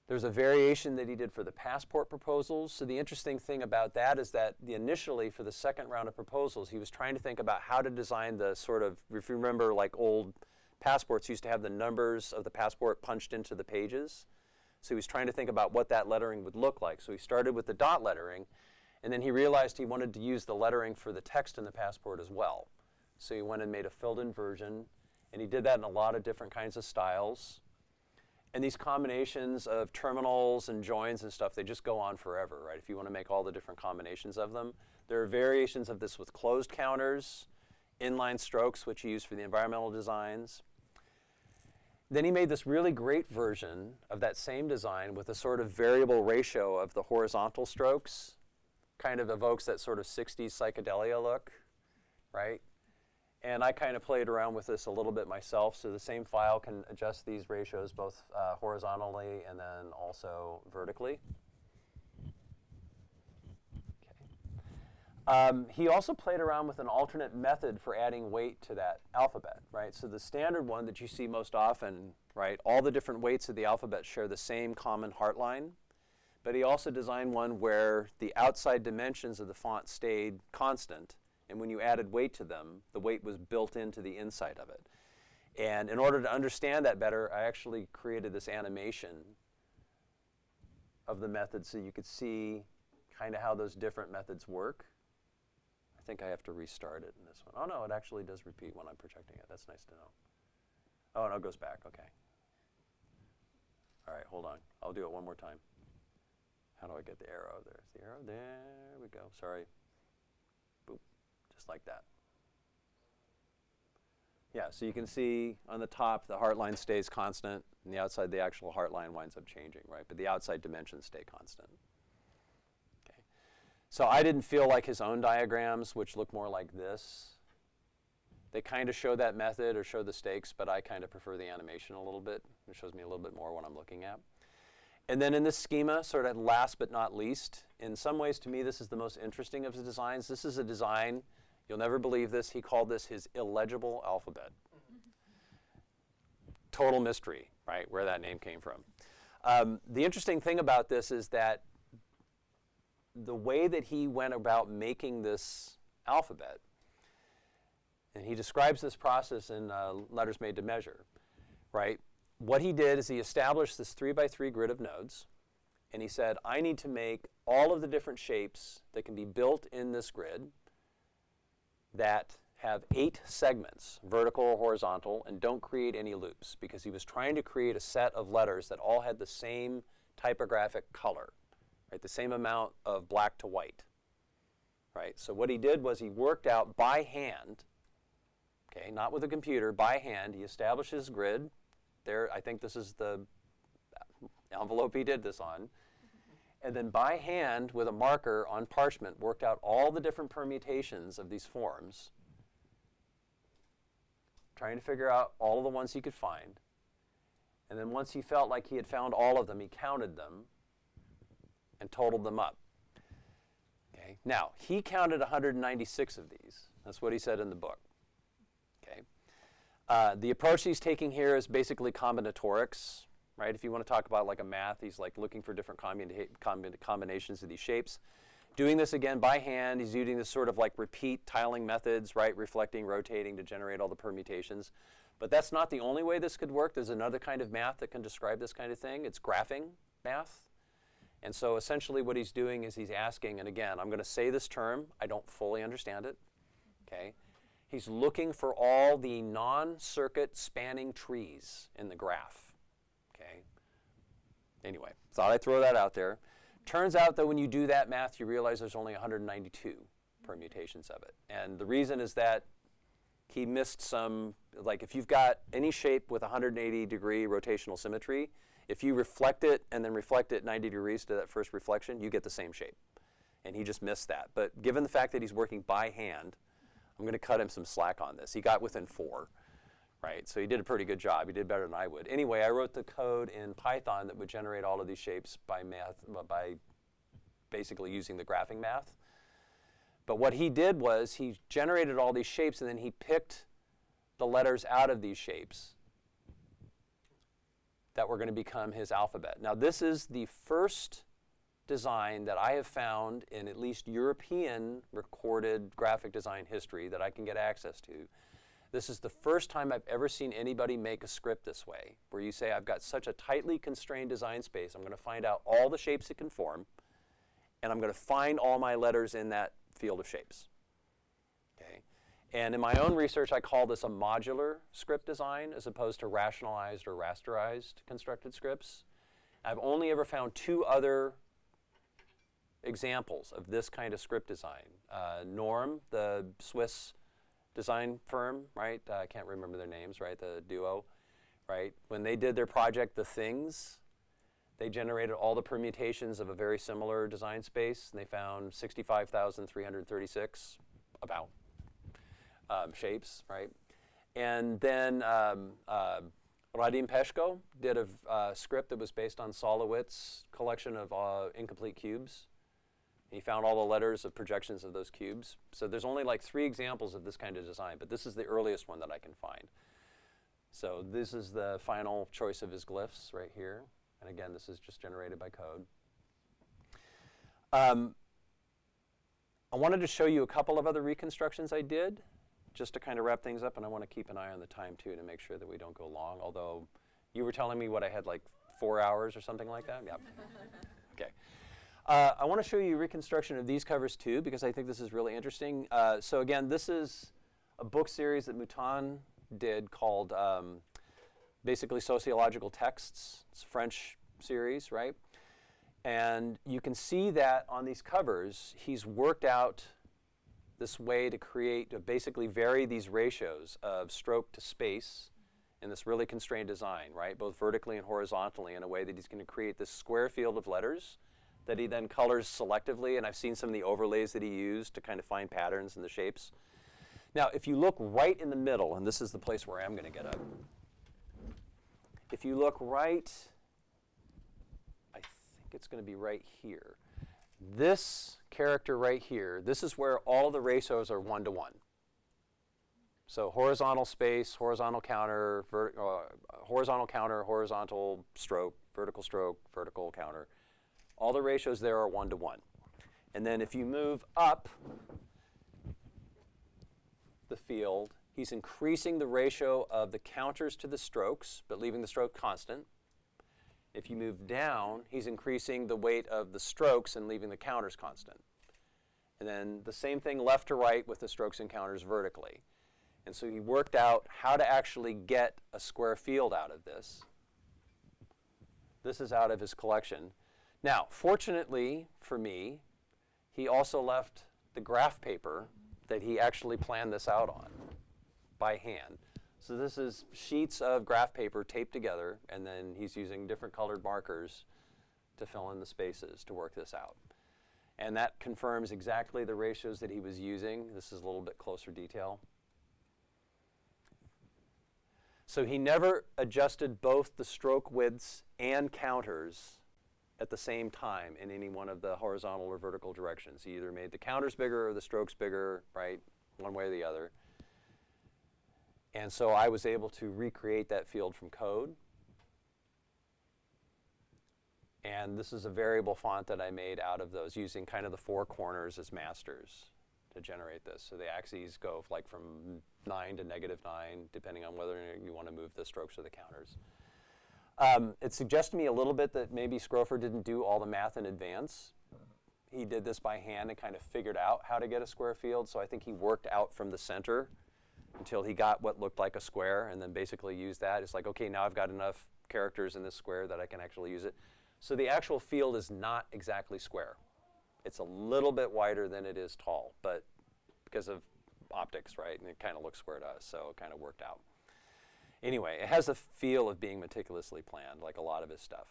There's a variation that he did for the passport proposals. So the interesting thing about that is that initially for the second round of proposals, he was trying to think about how to design the sort of, if you remember, like old passports used to have the numbers of the passport punched into the pages. So he was trying to think about what that lettering would look like. So he started with the dot lettering, and then he realized he wanted to use the lettering for the text in the passport as well. So he went and made a filled-in version, and he did that in a lot of different kinds of styles. And these combinations of terminals and joins and stuff, they just go on forever, right? If you want to make all the different combinations of them. There are variations of this with closed counters, inline strokes, which he used for the environmental designs. Then he made this really great version of that same design with a sort of variable ratio of the horizontal strokes. Kind of evokes that sort of 60s psychedelia look, right? And I kind of played around with this a little bit myself. So the same file can adjust these ratios both horizontally and then also vertically. Okay. He also played around with an alternate method for adding weight to that alphabet, right? So the standard one that you see most often, right? All the different weights of the alphabet share the same common heart line. But he also designed one where the outside dimensions of the font stayed constant. And when you added weight to them, the weight was built into the inside of it. And in order to understand that better, I actually created this animation of the method so you could see kind of how those different methods work. I think I have to restart it in this one. Oh, no, it actually does repeat when I'm projecting it. That's nice to know. Oh, no, it goes back. OK. All right, hold on. I'll do it one more time. How do I get the arrow? There's the arrow. There we go. Sorry. Just like that. Yeah, so you can see on the top the heart line stays constant, and the outside the actual heart line winds up changing, right? But the outside dimensions stay constant. Okay. So I didn't feel like his own diagrams, which look more like this. They kind of show that method or show the stakes, but I kind of prefer the animation a little bit. It shows me a little bit more what I'm looking at. And then in this schema, sort of last but not least, in some ways to me this is the most interesting of his designs. This is a design. You'll never believe this. He called this his illegible alphabet. Total mystery, right, where that name came from. The interesting thing about this is that the way that he went about making this alphabet, and he describes this process in Letters Made to Measure, right? What he did is he established this 3x3 grid of nodes, and he said, I need to make all of the different shapes that can be built in this grid that have 8 segments, vertical or horizontal, and don't create any loops, because he was trying to create a set of letters that all had the same typographic color, right? The same amount of black to white, right? So what he did was he worked out by hand okay, not with a computer, by hand. He establishes grid. There, I think this is the envelope he did this on. And then by hand, with a marker on parchment, worked out all the different permutations of these forms, trying to figure out all of the ones he could find. And then once he felt like he had found all of them, he counted them and totaled them up. Okay. Now, he counted 196 of these. That's what he said in the book. Okay. The approach he's taking here is basically combinatorics, right? If you want to talk about like a math, he's like looking for different combinations of these shapes. Doing this again by hand, he's using this sort of like repeat tiling methods, right? Reflecting, rotating to generate all the permutations. But that's not the only way this could work. There's another kind of math that can describe this kind of thing. It's graphing math. And so essentially what he's doing is he's asking, and again, I'm going to say this term, I don't fully understand it, okay? He's looking for all the non-circuit spanning trees in the graph, okay? Anyway, thought I'd throw that out there. Turns out that when you do that math, you realize there's only 192 permutations of it. And the reason is that he missed some, like if you've got any shape with 180-degree rotational symmetry, if you reflect it and then reflect it 90 degrees to that first reflection, you get the same shape. And he just missed that. But given the fact that he's working by hand, I'm going to cut him some slack on this. He got within 4, right? So he did a pretty good job. He did better than I would. Anyway, I wrote the code in Python that would generate all of these shapes by math, by basically using the graphing math. But what he did was he generated all these shapes and then he picked the letters out of these shapes that were going to become his alphabet. Now this is the first design that I have found in at least European recorded graphic design history that I can get access to. This is the first time I've ever seen anybody make a script this way, where you say, I've got such a tightly constrained design space, I'm going to find out all the shapes it can form, and I'm going to find all my letters in that field of shapes. Okay? And in my own research, I call this a modular script design as opposed to rationalized or rasterized constructed scripts. I've only ever found 2 other examples of this kind of script design. Norm, the Swiss design firm, right? I can't remember their names, right? The duo, right? When they did their project, The Things, they generated all the permutations of a very similar design space, and they found 65,336 about shapes, right? And then Radim Peshko did a script that was based on Solowitz's collection of incomplete cubes. He found all the letters of projections of those cubes. So there's only like 3 examples of this kind of design, but this is the earliest one that I can find. So this is the final choice of his glyphs right here. And again, this is just generated by code. I wanted to show you a couple of other reconstructions I did, just to kind of wrap things up, and I want to keep an eye on the time too to make sure that we don't go long, although you were telling me what I had like 4 hours or something like that? Yep. Okay. I want to show you a reconstruction of these covers too, because I think this is really interesting. So again, this is a book series that Mouton did called basically Sociological Texts. It's a French series, right? And you can see that on these covers, he's worked out this way to create, to basically vary these ratios of stroke to space in this really constrained design, right? Both vertically and horizontally, in a way that he's going to create this square field of letters that he then colors selectively, and I've seen some of the overlays that he used to kind of find patterns in the shapes. Now, if you look right in the middle, and this is the place where I'm going to get up. If you look right, I think it's going to be right here. This character right here, this is where all the ratios are 1-to-1. So horizontal space, horizontal counter, horizontal stroke, vertical counter. All the ratios there are 1-to-1. And then if you move up the field, he's increasing the ratio of the counters to the strokes, but leaving the stroke constant. If you move down, he's increasing the weight of the strokes and leaving the counters constant. And then the same thing left to right with the strokes and counters vertically. And so he worked out how to actually get a square field out of this. This is out of his collection. Now, fortunately for me, he also left the graph paper that he actually planned this out on. by hand. So this is sheets of graph paper taped together, and then he's using different colored markers to fill in the spaces to work this out. And that confirms exactly the ratios that he was using. This is a little bit closer detail. So he never adjusted both the stroke widths and counters at the same time in any one of the horizontal or vertical directions. He either made the counters bigger or the strokes bigger, right? One way or the other. And so I was able to recreate that field from code. And this is a variable font that I made out of those, using kind of the four corners as masters to generate this. So the axes go like from 9 to -9, depending on whether you want to move the strokes or the counters. It suggests to me a little bit that maybe Schrofer didn't do all the math in advance. He did this by hand and kind of figured out how to get a square field. So I think he worked out from the center until he got what looked like a square, and then basically used that. It's like, okay, now I've got enough characters in this square that I can actually use it. So the actual field is not exactly square. It's a little bit wider than it is tall, but because of optics, right? And it kind of looks square to us, so it kind of worked out. Anyway, it has a feel of being meticulously planned, like a lot of his stuff.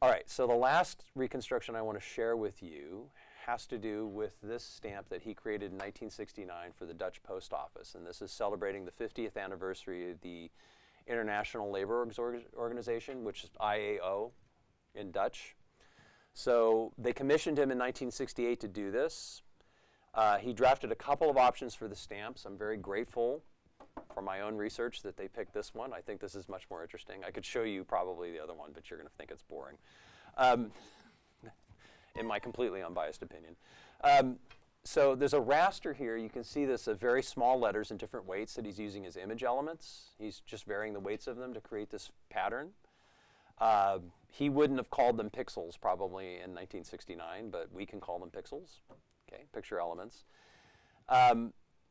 All right, so the last reconstruction I want to share with you has to do with this stamp that he created in 1969 for the Dutch Post Office. And this is celebrating the 50th anniversary of the International Labor Organization, which is IAO in Dutch. So they commissioned him in 1968 to do this. He drafted a couple of options for the stamps. I'm very grateful for my own research that they picked this one. I think this is much more interesting. I could show you probably the other one, but you're going to think it's boring. In my completely unbiased opinion. So there's a raster here. You can see this of very small letters in different weights that he's using as image elements. He's just varying the weights of them to create this pattern. He wouldn't have called them pixels probably in 1969, but we can call them pixels. Okay, picture elements.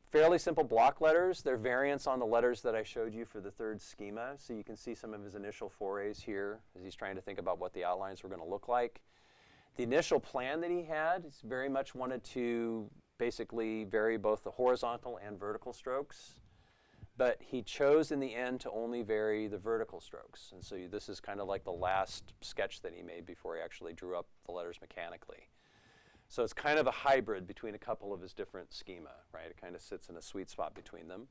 Fairly simple block letters. They're variants on the letters that I showed you for the third schema. So you can see some of his initial forays here as he's trying to think about what the outlines were going to look like. The initial plan that he had is very much wanted to basically vary both the horizontal and vertical strokes, but he chose in the end to only vary the vertical strokes. And so this is kind of like the last sketch that he made before he actually drew up the letters mechanically. So it's kind of a hybrid between a couple of his different schema, right? It kind of sits in a sweet spot between them.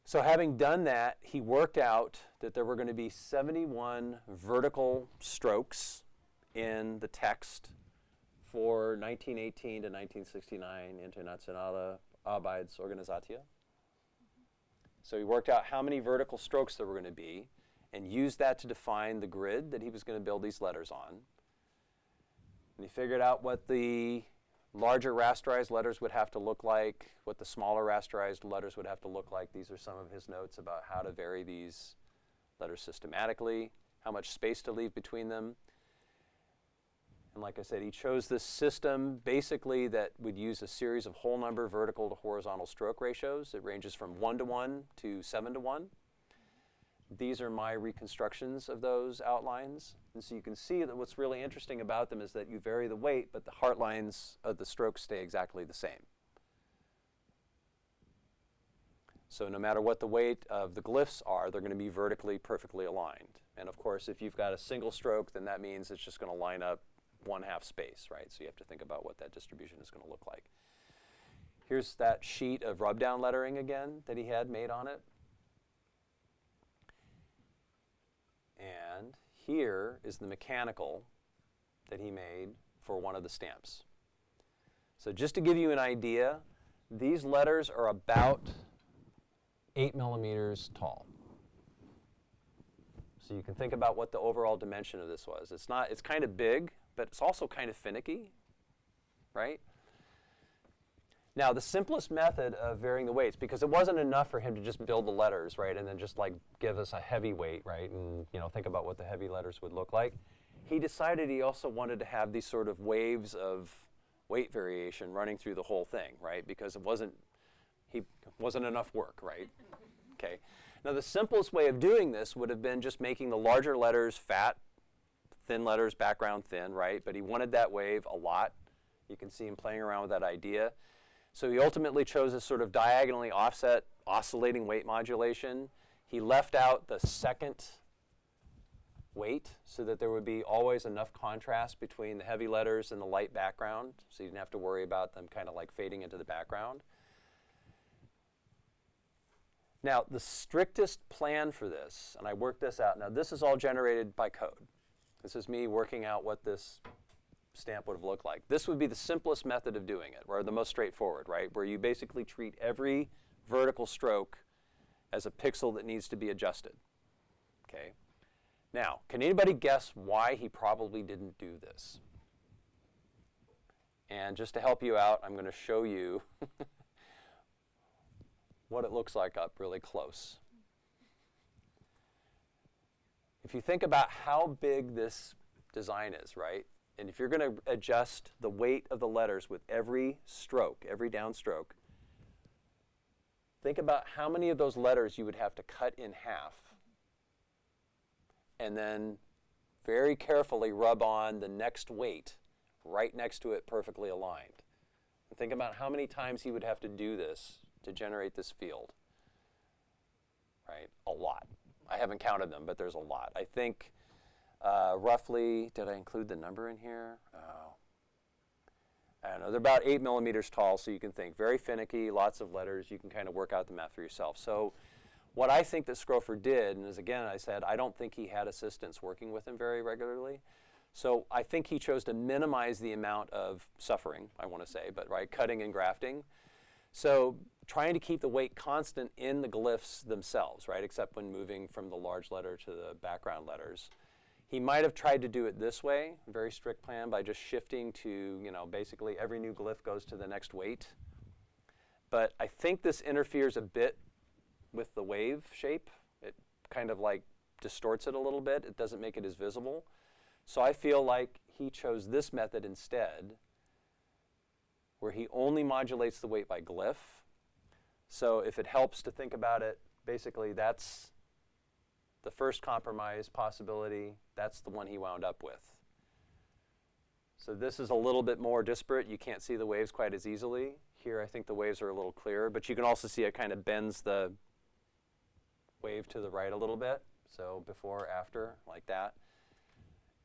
So having done that, he worked out that there were going to be 71 vertical strokes in the text for 1918 to 1969 Internationale Arbeitsorganisation. So he worked out how many vertical strokes there were going to be and used that to define the grid that he was going to build these letters on. And he figured out what the larger rasterized letters would have to look like, what the smaller rasterized letters would have to look like. These are some of his notes about how to vary these letters systematically, how much space to leave between them. And like I said, he chose this system basically that would use a series of whole number vertical to horizontal stroke ratios. It ranges from 1:1 to 7:1. These are my reconstructions of those outlines. And so you can see that what's really interesting about them is that you vary the weight, but the heart lines of the strokes stay exactly the same. So no matter what the weight of the glyphs are, they're going to be vertically perfectly aligned. And of course, if you've got a single stroke, then that means it's just going to line up 1/2 space, right? So you have to think about what that distribution is going to look like. Here's that sheet of rub-down lettering again that he had made on it. And here is the mechanical that he made for one of the stamps. So just to give you an idea, these letters are about 8 millimeters tall. So you can think about what the overall dimension of this was. It's kind of big, but it's also kind of finicky, right? Now, the simplest method of varying the weights, because it wasn't enough for him to just build the letters, right, and then just like give us a heavy weight, right, and think about what the heavy letters would look like. He decided he also wanted to have these sort of waves of weight variation running through the whole thing, right, because it wasn't enough work, right? Okay. Now, the simplest way of doing this would have been just making the larger letters fat, thin letters background thin, right? But he wanted that wave a lot. You can see him playing around with that idea. So he ultimately chose this sort of diagonally offset oscillating weight modulation. He left out the second weight so that there would be always enough contrast between the heavy letters and the light background, so you didn't have to worry about them kind of like fading into the background. Now, the strictest plan for this, and I worked this out. Now, this is all generated by code. This is me working out what this stamp would have looked like. This would be the simplest method of doing it, or the most straightforward, right? Where you basically treat every vertical stroke as a pixel that needs to be adjusted, okay? Now, can anybody guess why he probably didn't do this? And just to help you out, I'm going to show you what it looks like up really close. If you think about how big this design is, right? And if you're going to adjust the weight of the letters with every stroke, every downstroke, think about how many of those letters you would have to cut in half and then very carefully rub on the next weight right next to it perfectly aligned. And think about how many times he would have to do this to generate this field, right? A lot. I haven't counted them, but there's a lot. I think roughly, did I include the number in here? Oh. I don't know, they're about 8 millimeters tall, so you can think very finicky, lots of letters. You can kind of work out the math for yourself. So what I think that Schrofer did, and as again I said, I don't think he had assistants working with him very regularly. So I think he chose to minimize the amount of suffering, I want to say, but right, cutting and grafting. So trying to keep the weight constant in the glyphs themselves, right, except when moving from the large letter to the background letters. He might have tried to do it this way, a very strict plan, by just shifting to, basically every new glyph goes to the next weight. But I think this interferes a bit with the wave shape. It kind of like distorts it a little bit. It doesn't make it as visible. So I feel like he chose this method instead, where he only modulates the weight by glyph. So if it helps to think about it, basically that's the first compromise possibility. That's the one he wound up with. So this is a little bit more disparate. You can't see the waves quite as easily. Here I think the waves are a little clearer, but you can also see it kind of bends the wave to the right a little bit. So before, after, like that.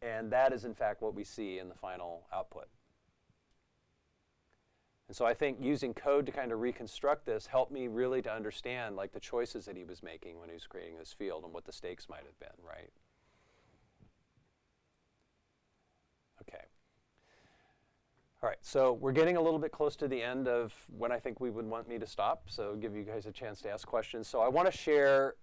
And that is in fact what we see in the final output. And so I think using code to kind of reconstruct this helped me really to understand like the choices that he was making when he was creating this field and what the stakes might have been, right? Okay. All right, so we're getting a little bit close to the end of when I think we would want me to stop, so give you guys a chance to ask questions. So I want to share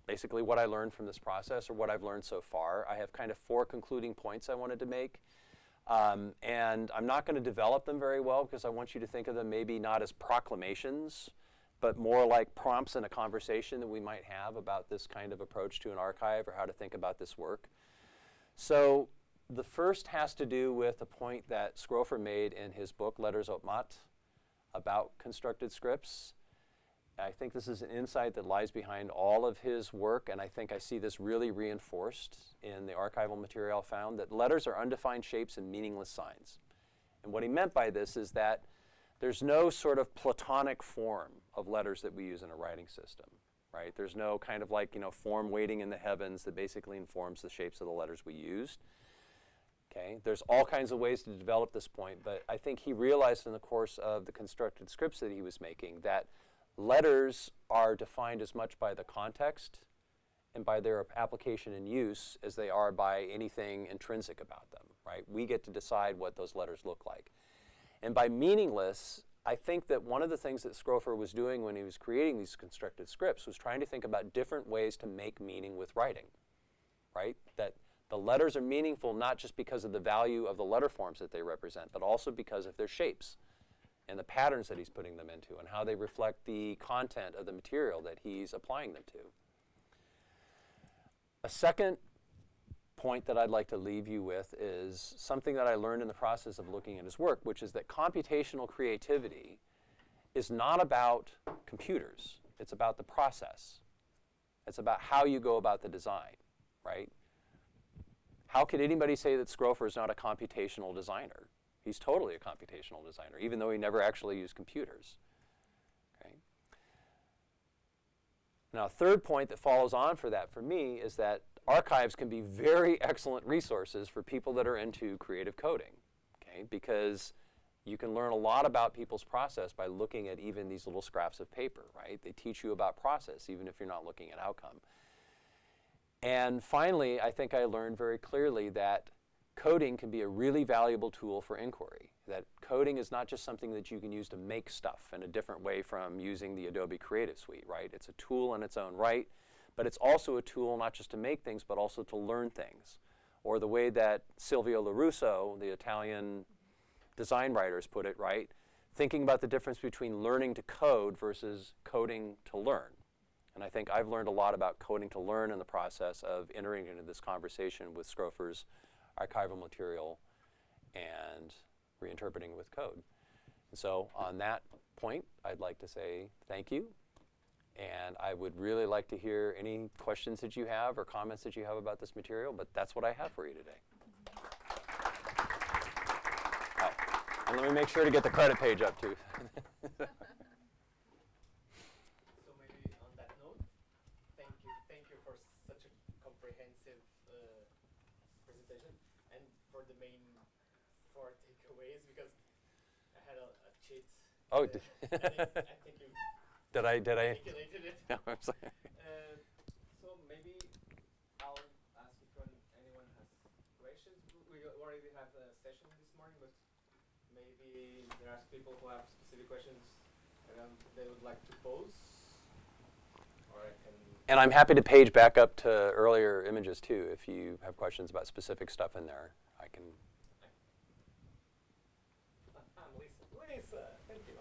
basically what I learned from this process, or what I've learned so far. I have kind of 4 concluding points I wanted to make. And I'm not going to develop them very well because I want you to think of them maybe not as proclamations, but more like prompts in a conversation that we might have about this kind of approach to an archive or how to think about this work. So the first has to do with a point that Schrofer made in his book, Letters Haute Mat, about constructed scripts. I think this is an insight that lies behind all of his work, and I think I see this really reinforced in the archival material found, that letters are undefined shapes and meaningless signs. And what he meant by this is that there's no sort of platonic form of letters that we use in a writing system, right? There's no kind of like, form waiting in the heavens that basically informs the shapes of the letters we used. Okay, there's all kinds of ways to develop this point, but I think he realized in the course of the constructed scripts that he was making that letters are defined as much by the context and by their application and use as they are by anything intrinsic about them, right? We get to decide what those letters look like. And by meaningless, I think that one of the things that Schrofer was doing when he was creating these constructed scripts was trying to think about different ways to make meaning with writing, right? That the letters are meaningful not just because of the value of the letter forms that they represent, but also because of their shapes and the patterns that he's putting them into and how they reflect the content of the material that he's applying them to. A second point that I'd like to leave you with is something that I learned in the process of looking at his work, which is that computational creativity is not about computers. It's about the process. It's about how you go about the design, right? How could anybody say that Schrofer is not a computational designer? He's totally a computational designer, even though he never actually used computers. Okay? Now, a third point that follows on for that for me is that archives can be very excellent resources for people that are into creative coding, okay? Because you can learn a lot about people's process by looking at even these little scraps of paper, right? They teach you about process even if you're not looking at outcome. And finally, I think I learned very clearly that coding can be a really valuable tool for inquiry. That coding is not just something that you can use to make stuff in a different way from using the Adobe Creative Suite, right? It's a tool in its own right, but it's also a tool not just to make things, but also to learn things. Or the way that Silvio LaRusso, the Italian design writers, put it, right? Thinking about the difference between learning to code versus coding to learn. And I think I've learned a lot about coding to learn in the process of entering into this conversation with Schrofer's archival material and reinterpreting with code. And so on that point, I'd like to say thank you. And I would really like to hear any questions that you have or comments that you have about this material, but that's what I have for you today. Oh, and let me make sure to get the credit page up too. So maybe on that note, thank you for such a comprehensive presentation and for the main 4 takeaways, because I had a cheat. Oh, I think you did I? articulated it. No, I'm sorry. So maybe I'll ask if anyone has questions. We already have a session this morning, but maybe there are people who have specific questions they would like to pose. Or I can. And I'm happy to page back up to earlier images too. If you have questions about specific stuff in there, I can. I'm Lisa. Lisa, thank you.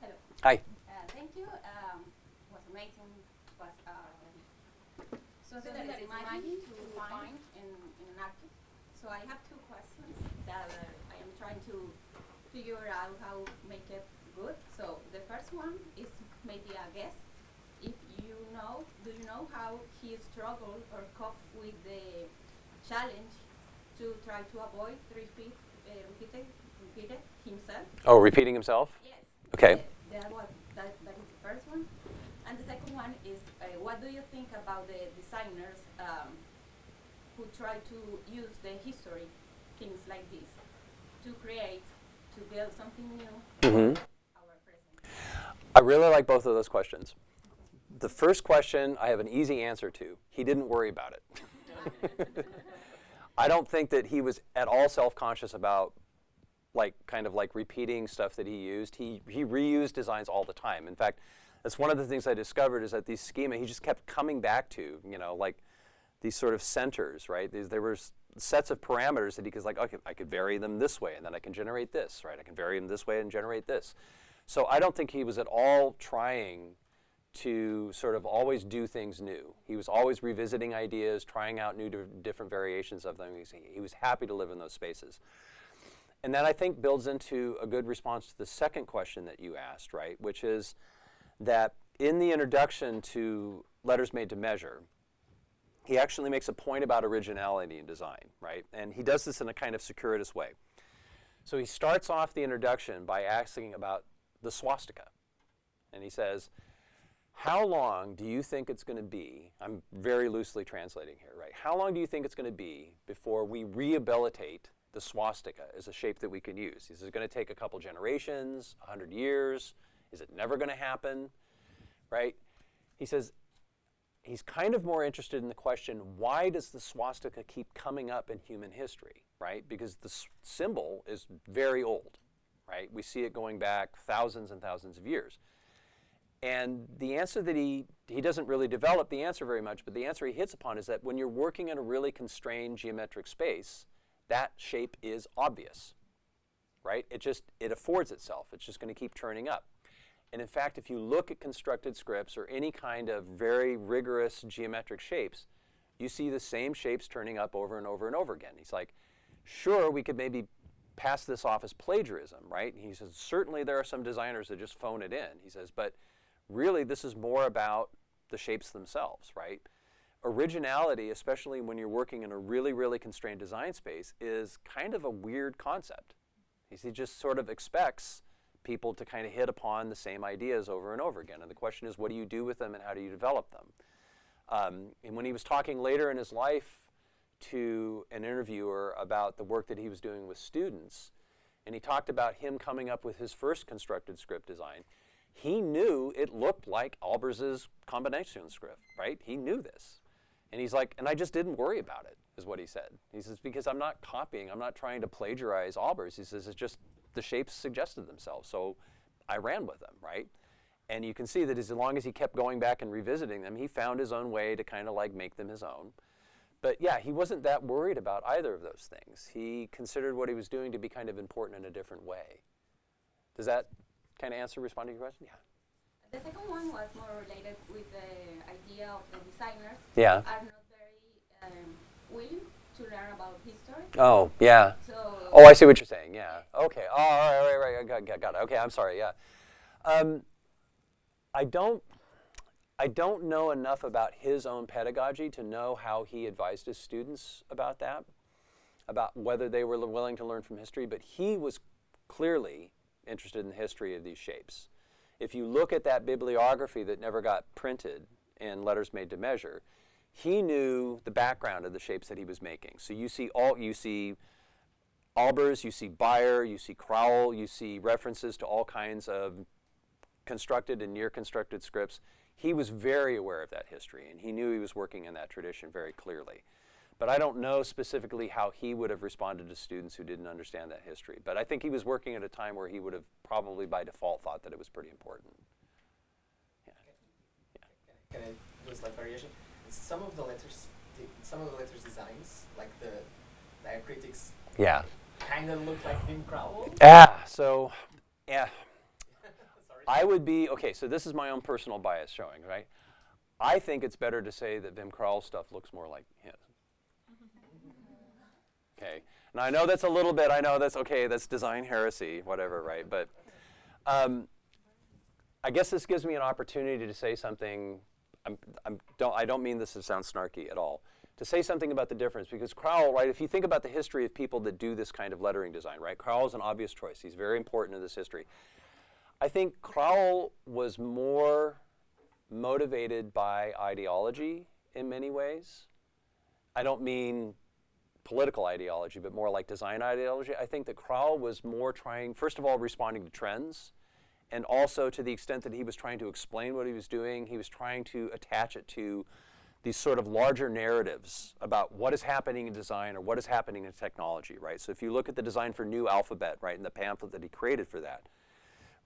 Hello. Hi. Thank you. Was amazing. Was so that is imagine to find in an archive. So I have 2 questions that I am trying to figure out how make it good. So the first one is maybe a guess. If you know, do you know how he struggled or coped with the challenge to try to avoid repeating himself? Oh, repeating himself? Yes. Okay. That is the first one. And the second one is, what do you think about the designers who try to use the history, things like this, to create, to build something new Mm-hmm. our present? I really like both of those questions. The first question I have an easy answer to. He didn't worry about it. I don't think that he was at all self-conscious about kind of repeating stuff that he used. He reused designs all the time. In fact, that's one of the things I discovered is that these schema he just kept coming back to, like these sort of centers, right? There were sets of parameters that he was like, okay, I could vary them this way and then I can generate this, right? I can vary them this way and generate this. So I don't think he was at all trying to sort of always do things new. He was always revisiting ideas, trying out new different variations of them. He was happy to live in those spaces. And that, I think, builds into a good response to the second question that you asked, right? Which is that in the introduction to Letters Made to Measure, he actually makes a point about originality in design, right? And he does this in a kind of circuitous way. So he starts off the introduction by asking about the swastika. And he says, how long do you think it's going to be, I'm very loosely translating here, right? How long do you think it's going to be before we rehabilitate the swastika as a shape that we can use? He says, it's going to take a couple generations, 100 years. Is it never going to happen, right? He says he's kind of more interested in the question, why does the swastika keep coming up in human history, right? Because the symbol is very old, right? We see it going back thousands and thousands of years. And the answer that he doesn't really develop the answer very much, but the answer he hits upon is that when you're working in a really constrained geometric space, that shape is obvious, right? It affords itself. It's just going to keep turning up. And in fact, if you look at constructed scripts or any kind of very rigorous geometric shapes, you see the same shapes turning up over and over and over again. He's like, sure, we could maybe pass this off as plagiarism, right? He says, certainly there are some designers that just phone it in. He says, but really this is more about the shapes themselves, right? Originality, especially when you're working in a really, really constrained design space, is kind of a weird concept. He just sort of expects people to kind of hit upon the same ideas over and over again. And the question is, what do you do with them and how do you develop them? And when he was talking later in his life to an interviewer about the work that he was doing with students, and he talked about him coming up with his first constructed script design, he knew it looked like Olbers's combination script, right? He knew this. And he's like, and I just didn't worry about it, is what he said. He says, because I'm not copying, I'm not trying to plagiarize Olbers. He says, it's just the shapes suggested themselves, so I ran with them, right? And you can see that as long as he kept going back and revisiting them, he found his own way to kind of like make them his own. But yeah, he wasn't that worried about either of those things. He considered what he was doing to be kind of important in a different way. Does that kind of respond to your question? Yeah. The second one was more related with the idea of the designers Yeah. are not very willing to learn about history. Oh, yeah. So Oh, I see what you're saying. Yeah. Okay. Oh, all right. Got it. Okay, I'm sorry. Yeah. I don't know enough about his own pedagogy to know how he advised his students about that, about whether they were willing to learn from history, but he was clearly interested in the history of these shapes. If you look at that bibliography that never got printed in Letters Made to Measure, he knew the background of the shapes that he was making. So you see Olbers, you see Beyer, you see Crowell, you see references to all kinds of constructed and near constructed scripts. He was very aware of that history, and he knew he was working in that tradition very clearly. But I don't know specifically how he would have responded to students who didn't understand that history. But I think he was working at a time where he would have probably by default thought that it was pretty important. Yeah. Can I do a slight variation? Some of the letters designs, like the diacritics, Yeah. kind of look like Wim Crowell. So I would be, okay, so this is my own personal bias showing, right? I think it's better to say that Wim Crowell stuff looks more like his. Okay, now I know that's a little bit, I know that's okay, that's design heresy, whatever, right? But I guess this gives me an opportunity to say something. I don't mean this to sound snarky at all. To say something about the difference, because Crowell, right, if you think about the history of people that do this kind of lettering design, right, Crowell is an obvious choice. He's very important in this history. I think Crowell was more motivated by ideology in many ways. I don't mean political ideology, but more like design ideology. I think that Crowell was more trying, first of all, responding to trends, and also to the extent that he was trying to explain what he was doing, he was trying to attach it to these sort of larger narratives about what is happening in design or what is happening in technology, right? So if you look at the design for New Alphabet, right, and the pamphlet that he created for that,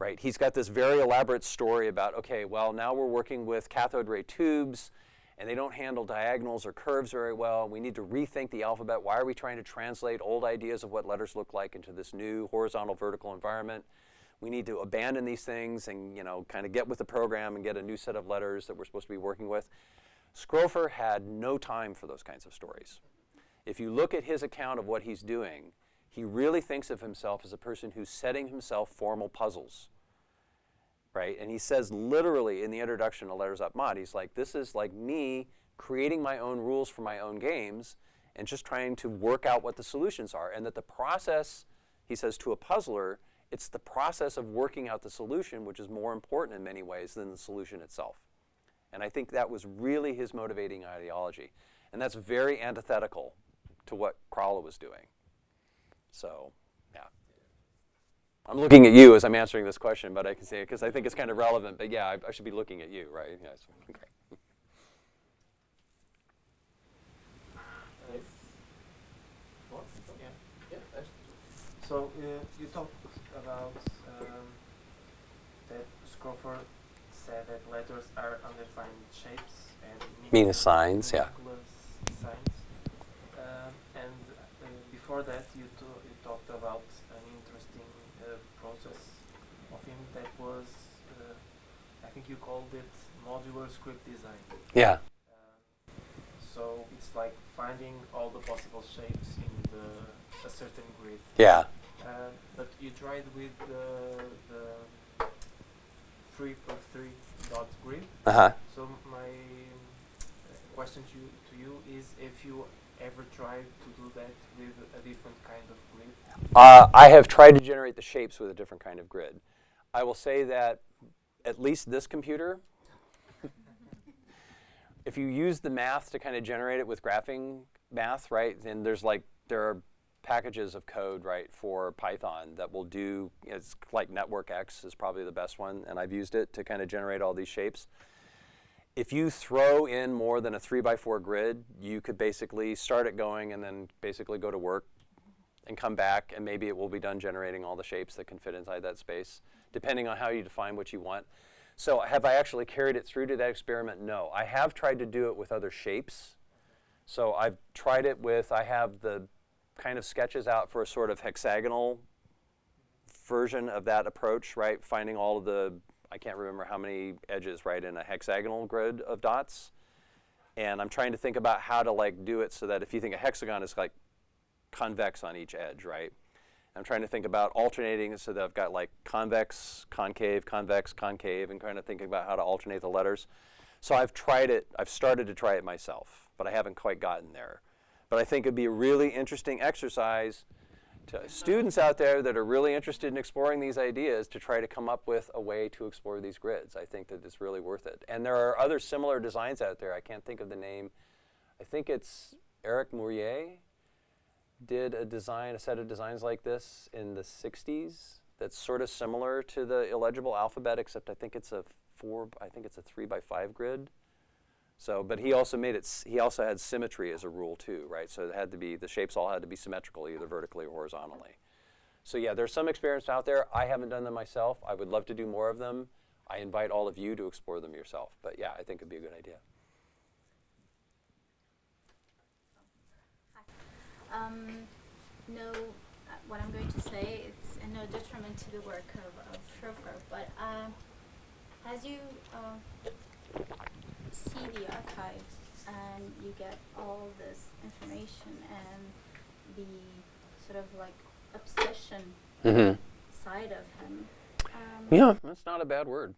right, he's got this very elaborate story about, okay, well, now we're working with cathode ray tubes, and they don't handle diagonals or curves very well. We need to rethink the alphabet. Why are we trying to translate old ideas of what letters look like into this new horizontal vertical environment? We need to abandon these things and, kind of get with the program and get a new set of letters that we're supposed to be working with. Schrofer had no time for those kinds of stories. If you look at his account of what he's doing, he really thinks of himself as a person who's setting himself formal puzzles. Right? And he says literally in the introduction to Letters Up Mod, he's like, this is like me creating my own rules for my own games and just trying to work out what the solutions are. And that the process, he says to a puzzler, it's the process of working out the solution which is more important in many ways than the solution itself. And I think that was really his motivating ideology. And that's very antithetical to what Crowell was doing. So, yeah. I'm looking at you as I'm answering this question, but I can say it because I think it's kind of relevant. But yeah, I should be looking at you, right? Yes. Okay. So you talked about that Schrofer said that letters are undefined shapes and mean signs, yeah. Signs. And before that, you talked about an interesting process of him that was, I think you called it modular script design. Yeah. So it's like finding all the possible shapes in a certain grid. Yeah. But you tried with the 3x3 dot grid. Uh-huh. So my question to you is if you ever tried to do that with a different kind of grid? I have tried to generate the shapes with a different kind of grid. I will say that at least this computer, if you use the math to kind of generate it with graphing math, right, then there are packages of code, right, for Python that will do, it's like Network X is probably the best one, and I've used it to kind of generate all these shapes. If you throw in more than a 3x4 grid, you could basically start it going and then basically go to work and come back, and maybe it will be done generating all the shapes that can fit inside that space, depending on how you define what you want. So have I actually carried it through to that experiment? No. I have tried to do it with other shapes. So I've tried it with, I have the kind of sketches out for a sort of hexagonal version of that approach, right? Finding all of the, I can't remember how many edges, right, in a hexagonal grid of dots. And I'm trying to think about how to like do it so that if you think a hexagon is like convex on each edge, right? I'm trying to think about alternating so that I've got like convex, concave, convex, concave, and kind of thinking about how to alternate the letters. So I've tried it, I've started to try it myself, but I haven't quite gotten there. But I think it'd be a really interesting exercise to students out there that are really interested in exploring these ideas to try to come up with a way to explore these grids. I think that it's really worth it. And there are other similar designs out there. I can't think of the name. I think it's Eric Mourier did a set of designs like this in the 60s that's sort of similar to the illegible alphabet, except I think it's a 3x5 grid. So, but he also had symmetry as a rule too, right? So it had to be, the shapes all had to be symmetrical, either vertically or horizontally. So yeah, there's some experiments out there. I haven't done them myself. I would love to do more of them. I invite all of you to explore them yourself. But yeah, I think it'd be a good idea. No, what I'm going to say, it's no detriment to the work of Schrofer, but as you see the archive and you get all this information and the sort of like obsession side of him. Yeah, that's not a bad word.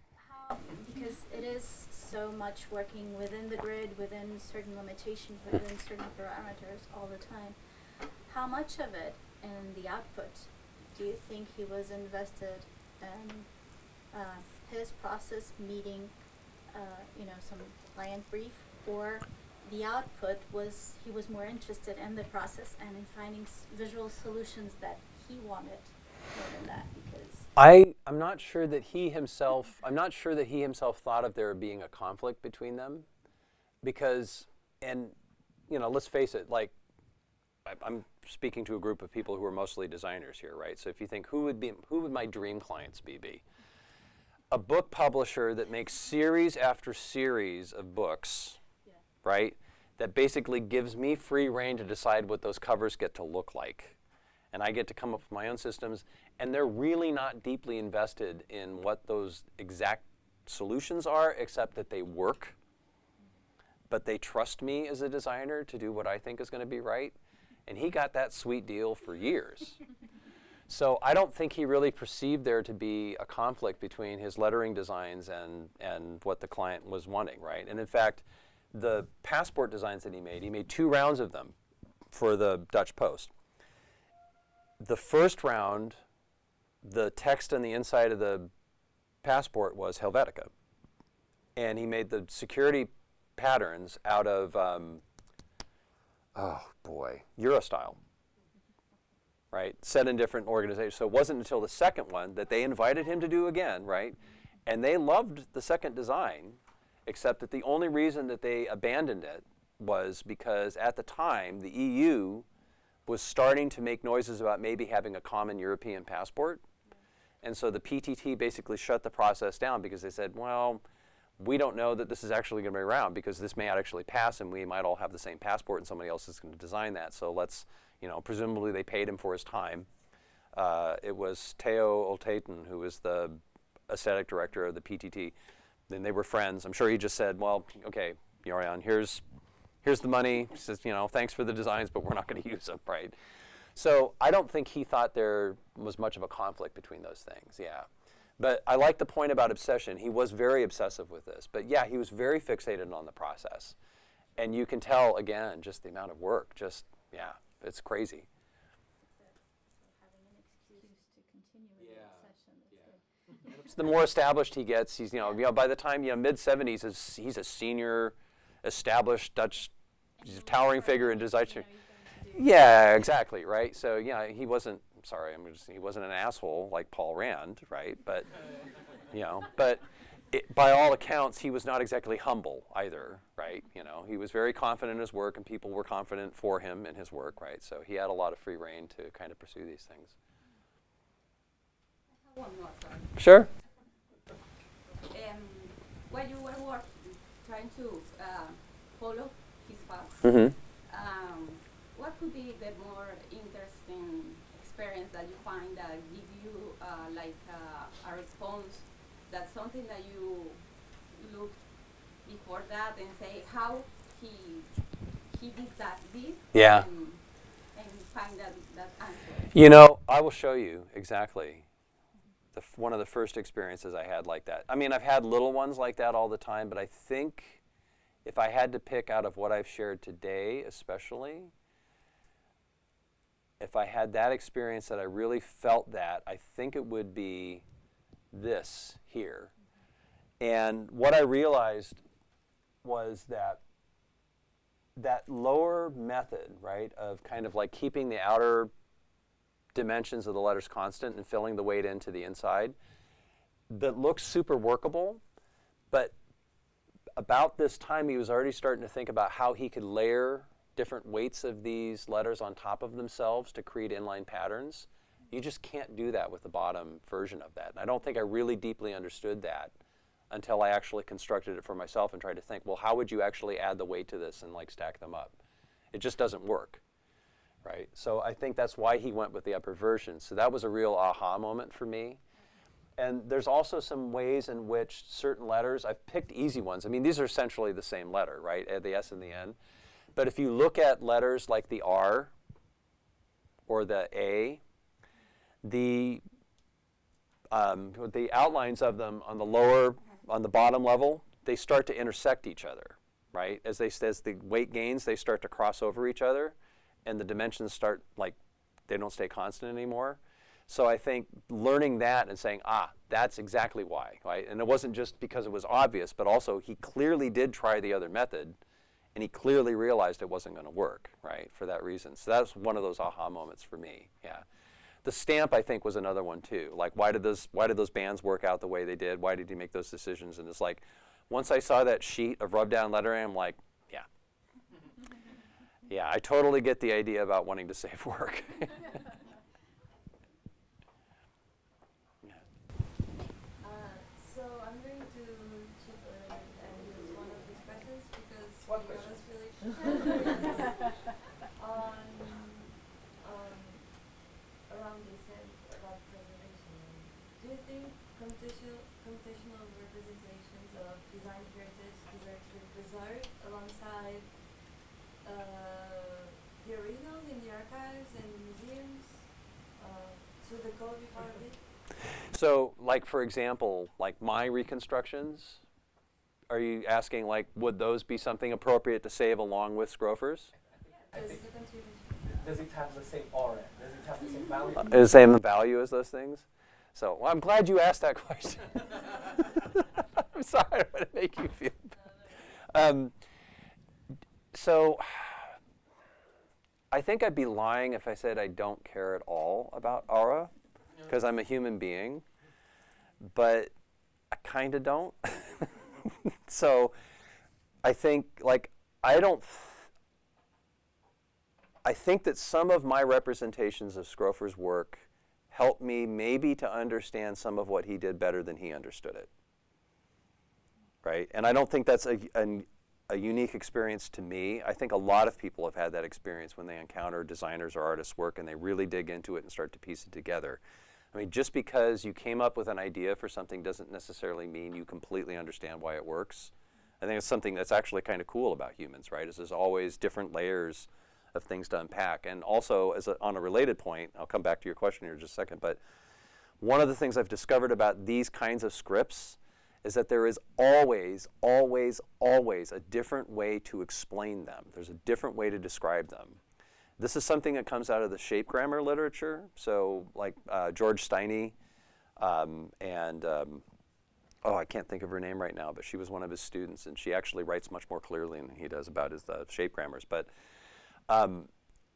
Because it is so much working within the grid, within certain limitations, within certain parameters all the time. How much of it in the output do you think he was invested in his process meeting, some client brief, or the output was he was more interested in the process and in finding visual solutions that he wanted more than that? Because I'm not sure that he himself thought of there being a conflict between them, because, and let's face it, like I'm speaking to a group of people who are mostly designers here, right? So if you think who would my dream clients be? A book publisher that makes series after series of books, right? That basically gives me free rein to decide what those covers get to look like. And I get to come up with my own systems, and they're really not deeply invested in what those exact solutions are, except that they work. But they trust me as a designer to do what I think is going to be right. And he got that sweet deal for years. So I don't think he really perceived there to be a conflict between his lettering designs and what the client was wanting, right? And in fact, the passport designs that he made 2 rounds of them for the Dutch Post. The first round, the text on the inside of the passport was Helvetica. And he made the security patterns out of, Eurostyle, right? Set in different organizations. So it wasn't until the second one that they invited him to do again, right? And they loved the second design, except that the only reason that they abandoned it was because at the time, the EU was starting to make noises about maybe having a common European passport. And so the PTT basically shut the process down because they said, well, we don't know that this is actually going to be around because this may not actually pass and we might all have the same passport and somebody else is going to design that. So let's, presumably they paid him for his time. It was Theo Oltaten, who was the aesthetic director of the PTT. Then they were friends. I'm sure he just said, well, okay, Jurriaan, here's the money. He says, thanks for the designs, but we're not going to use them, right? So I don't think he thought there was much of a conflict between those things, yeah. But I like the point about obsession. He was very obsessive with this. But yeah, he was very fixated on the process. And you can tell, again, just the amount of work, it's crazy. So having an excuse to continue with the obsession is good. And The more established he gets, he's by the time mid-70s, he's a senior, established Dutch, he's a towering figure in design. Yeah, exactly, right. So yeah, he wasn't. Sorry, he wasn't an asshole like Paul Rand, right? But by all accounts, he was not exactly humble either, right? He was very confident in his work, and people were confident for him in his work, right? So he had a lot of free rein to kind of pursue these things. One more, sorry. Sure. When you were working, trying to follow his path, Mm-hmm. what could be the more interesting experience that you find that give you a response, that's something that you look before that and say how he did this, Yeah. and find that answer? I will show you exactly one of the first experiences I had like that. I mean, I've had little ones like that all the time, but I think if I had to pick out of what I've shared today, especially, if I had that experience that I really felt that, I think it would be this here. And what I realized was that lower method, right, of kind of like keeping the outer dimensions of the letters constant and filling the weight into the inside, that looks super workable, but about this time he was already starting to think about how he could layer different weights of these letters on top of themselves to create inline patterns. You just can't do that with the bottom version of that. And I don't think I really deeply understood that until I actually constructed it for myself and tried to think, well, how would you actually add the weight to this and like stack them up? It just doesn't work, right? So I think that's why he went with the upper version. So that was a real aha moment for me. And there's also some ways in which certain letters, I've picked easy ones. I mean, these are essentially the same letter, right? The S and the N. But if you look at letters like the R or the A, the outlines of them on the bottom level, they start to intersect each other, right? As the weight gains, they start to cross over each other, and the dimensions start, like, they don't stay constant anymore. So I think learning that and saying, that's exactly why, right? And it wasn't just because it was obvious, but also he clearly did try the other method, and he clearly realized it wasn't going to work, right, for that reason. So that's one of those aha moments for me, yeah. The stamp, I think, was another one too. Like, why did those bands work out the way they did? Why did he make those decisions? And it's like, once I saw that sheet of rub-down lettering, I'm like, yeah. Yeah, I totally get the idea about wanting to save work. So I'm going to chip in and use one of these questions because What I was question? really curious on around this and about preservation. Do you think computational representations of design heritage deserve to be preserved alongside the original in the archives and museums? Should the code be part of it? So, like, for example, like my reconstructions, are you asking, like, would those be something appropriate to save along with Schrofer's? I Does think, the contribution? does it have the same aura? Does it have the same value? Is the same value as those things? So, well, I'm glad you asked that question. I'm sorry, I don't want to make you feel bad. So, I think I'd be lying if I said I don't care at all about aura, because I'm a human being, but I kind of don't. So, I think, like, I think that some of my representations of Schrofer's work helped me maybe to understand some of what he did better than he understood it, right? And I don't think that's a unique experience to me. I think a lot of people have had that experience when they encounter designers or artists' work and they really dig into it and start to piece it together. I mean, just because you came up with an idea for something doesn't necessarily mean you completely understand why it works. I think it's something that's actually kind of cool about humans, right? Is there's always different layers of things to unpack. And also, on a related point, I'll come back to your question here in just a second, but one of the things I've discovered about these kinds of scripts is that there is always, always, always a different way to explain them. There's a different way to describe them. This is something that comes out of the shape grammar literature. So, like George Steiny Oh, I can't think of her name right now, but she was one of his students, and she actually writes much more clearly than he does about his shape grammars. But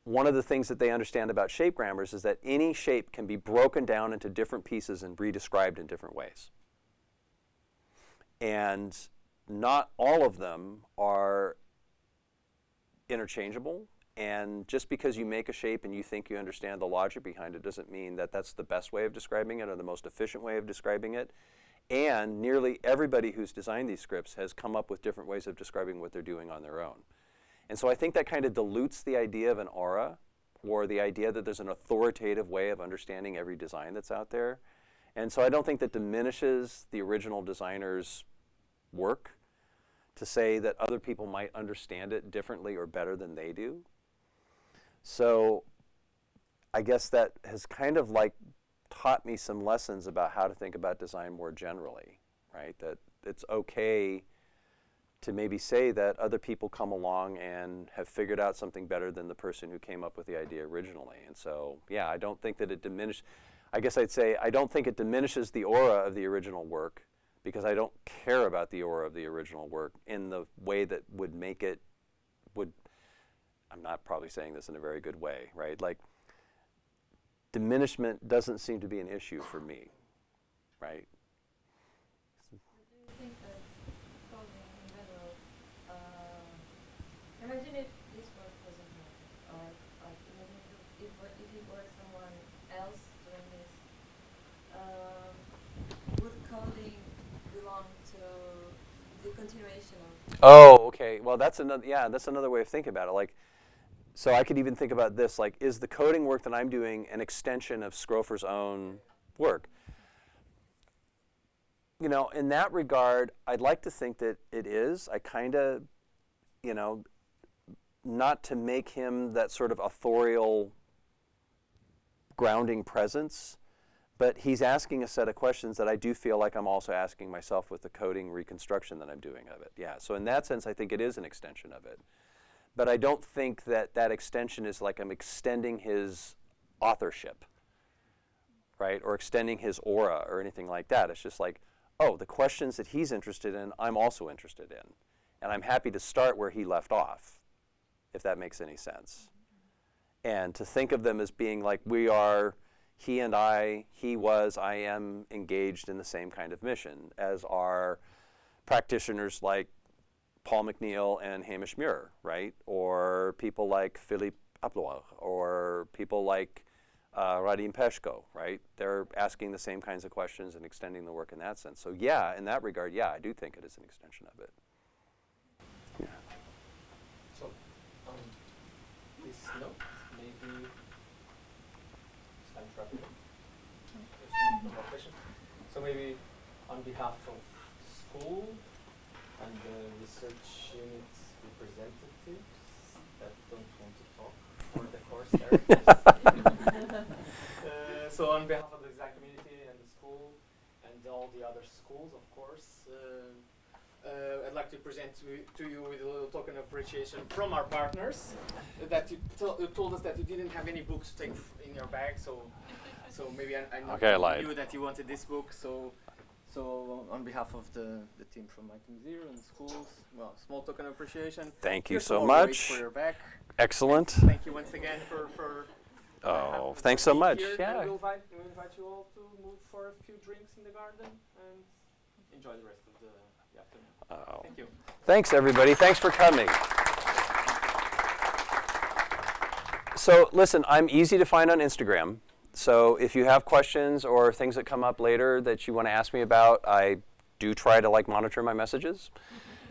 one of the things that they understand about shape grammars is that any shape can be broken down into different pieces and re-described in different ways. And not all of them are interchangeable. And just because you make a shape and you think you understand the logic behind it doesn't mean that that's the best way of describing it or the most efficient way of describing it. And nearly everybody who's designed these scripts has come up with different ways of describing what they're doing on their own. And so I think that kind of dilutes the idea of an aura, or the idea that there's an authoritative way of understanding every design that's out there. And so I don't think that diminishes the original designer's work to say that other people might understand it differently or better than they do. So I guess that has kind of like taught me some lessons about how to think about design more generally, right? That it's okay to maybe say that other people come along and have figured out something better than the person who came up with the idea originally. And so, yeah, I don't think that it diminishes, I guess I'd say I don't think it diminishes the aura of the original work, because I don't care about the aura of the original work in the way that would make it, I'm not probably saying this in a very good way, right? Like, diminishment doesn't seem to be an issue for me, right? Do you think that coding in general, imagine if this work wasn't happening, or like imagine if it were someone else doing this, would coding belong to the continuation of? Oh, okay. Well, that's another way of thinking about it. Like, so I could even think about this, like, is the coding work that I'm doing an extension of Schrofer's own work? You know, in that regard, I'd like to think that it is. I kind of, you know, not to make him that sort of authorial grounding presence, but he's asking a set of questions that I do feel like I'm also asking myself with the coding reconstruction that I'm doing of it. Yeah, so in that sense, I think it is an extension of it. But I don't think that that extension is like I'm extending his authorship, right? Or extending his aura or anything like that. It's just like, oh, the questions that he's interested in, I'm also interested in. And I'm happy to start where he left off, if that makes any sense. And to think of them as being like we are, he and I, he was, I am engaged in the same kind of mission as are practitioners like Paul McNeil and Hamish Muir, right? Or people like Philippe Ablois, or people like Radim Peshko, right? They're asking the same kinds of questions and extending the work in that sense. So yeah, in that regard, yeah, I do think it is an extension of it. Yeah. So, this note, maybe I'm dropping it. There's no more question. So maybe on behalf of the school and the research unit's representatives that don't want to talk, or the course directors. So on behalf of the design community and the school and all the other schools, of course, I'd like to present to you with a little token of appreciation from our partners that you told us that you didn't have any books to take in your bag, so maybe I knew that you wanted this book, so on behalf of the team from Lighting Zero and the schools, well, small token of appreciation. Thank you Here's so more much. weight for your bag. Excellent. Thank you once again for Oh, thanks so much. Here. Yeah. And we'll invite you all to move for a few drinks in the garden and enjoy the rest of the afternoon. Oh. Thank you. Thanks, everybody. Thanks for coming. So listen, I'm easy to find on Instagram. So if you have questions or things that come up later that you want to ask me about, I do try to monitor my messages.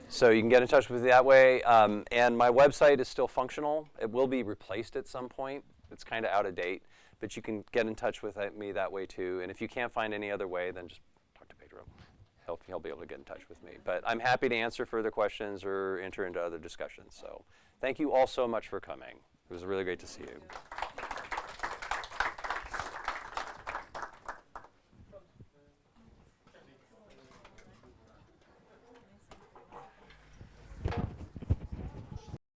So you can get in touch with me that way. And my website is still functional. It will be replaced at some point. It's kind of out of date, but you can get in touch with me that way too. And if you can't find any other way, then just talk to Pedro. He'll be able to get in touch with me. But I'm happy to answer further questions or enter into other discussions. So thank you all so much for coming. It was really great to see you.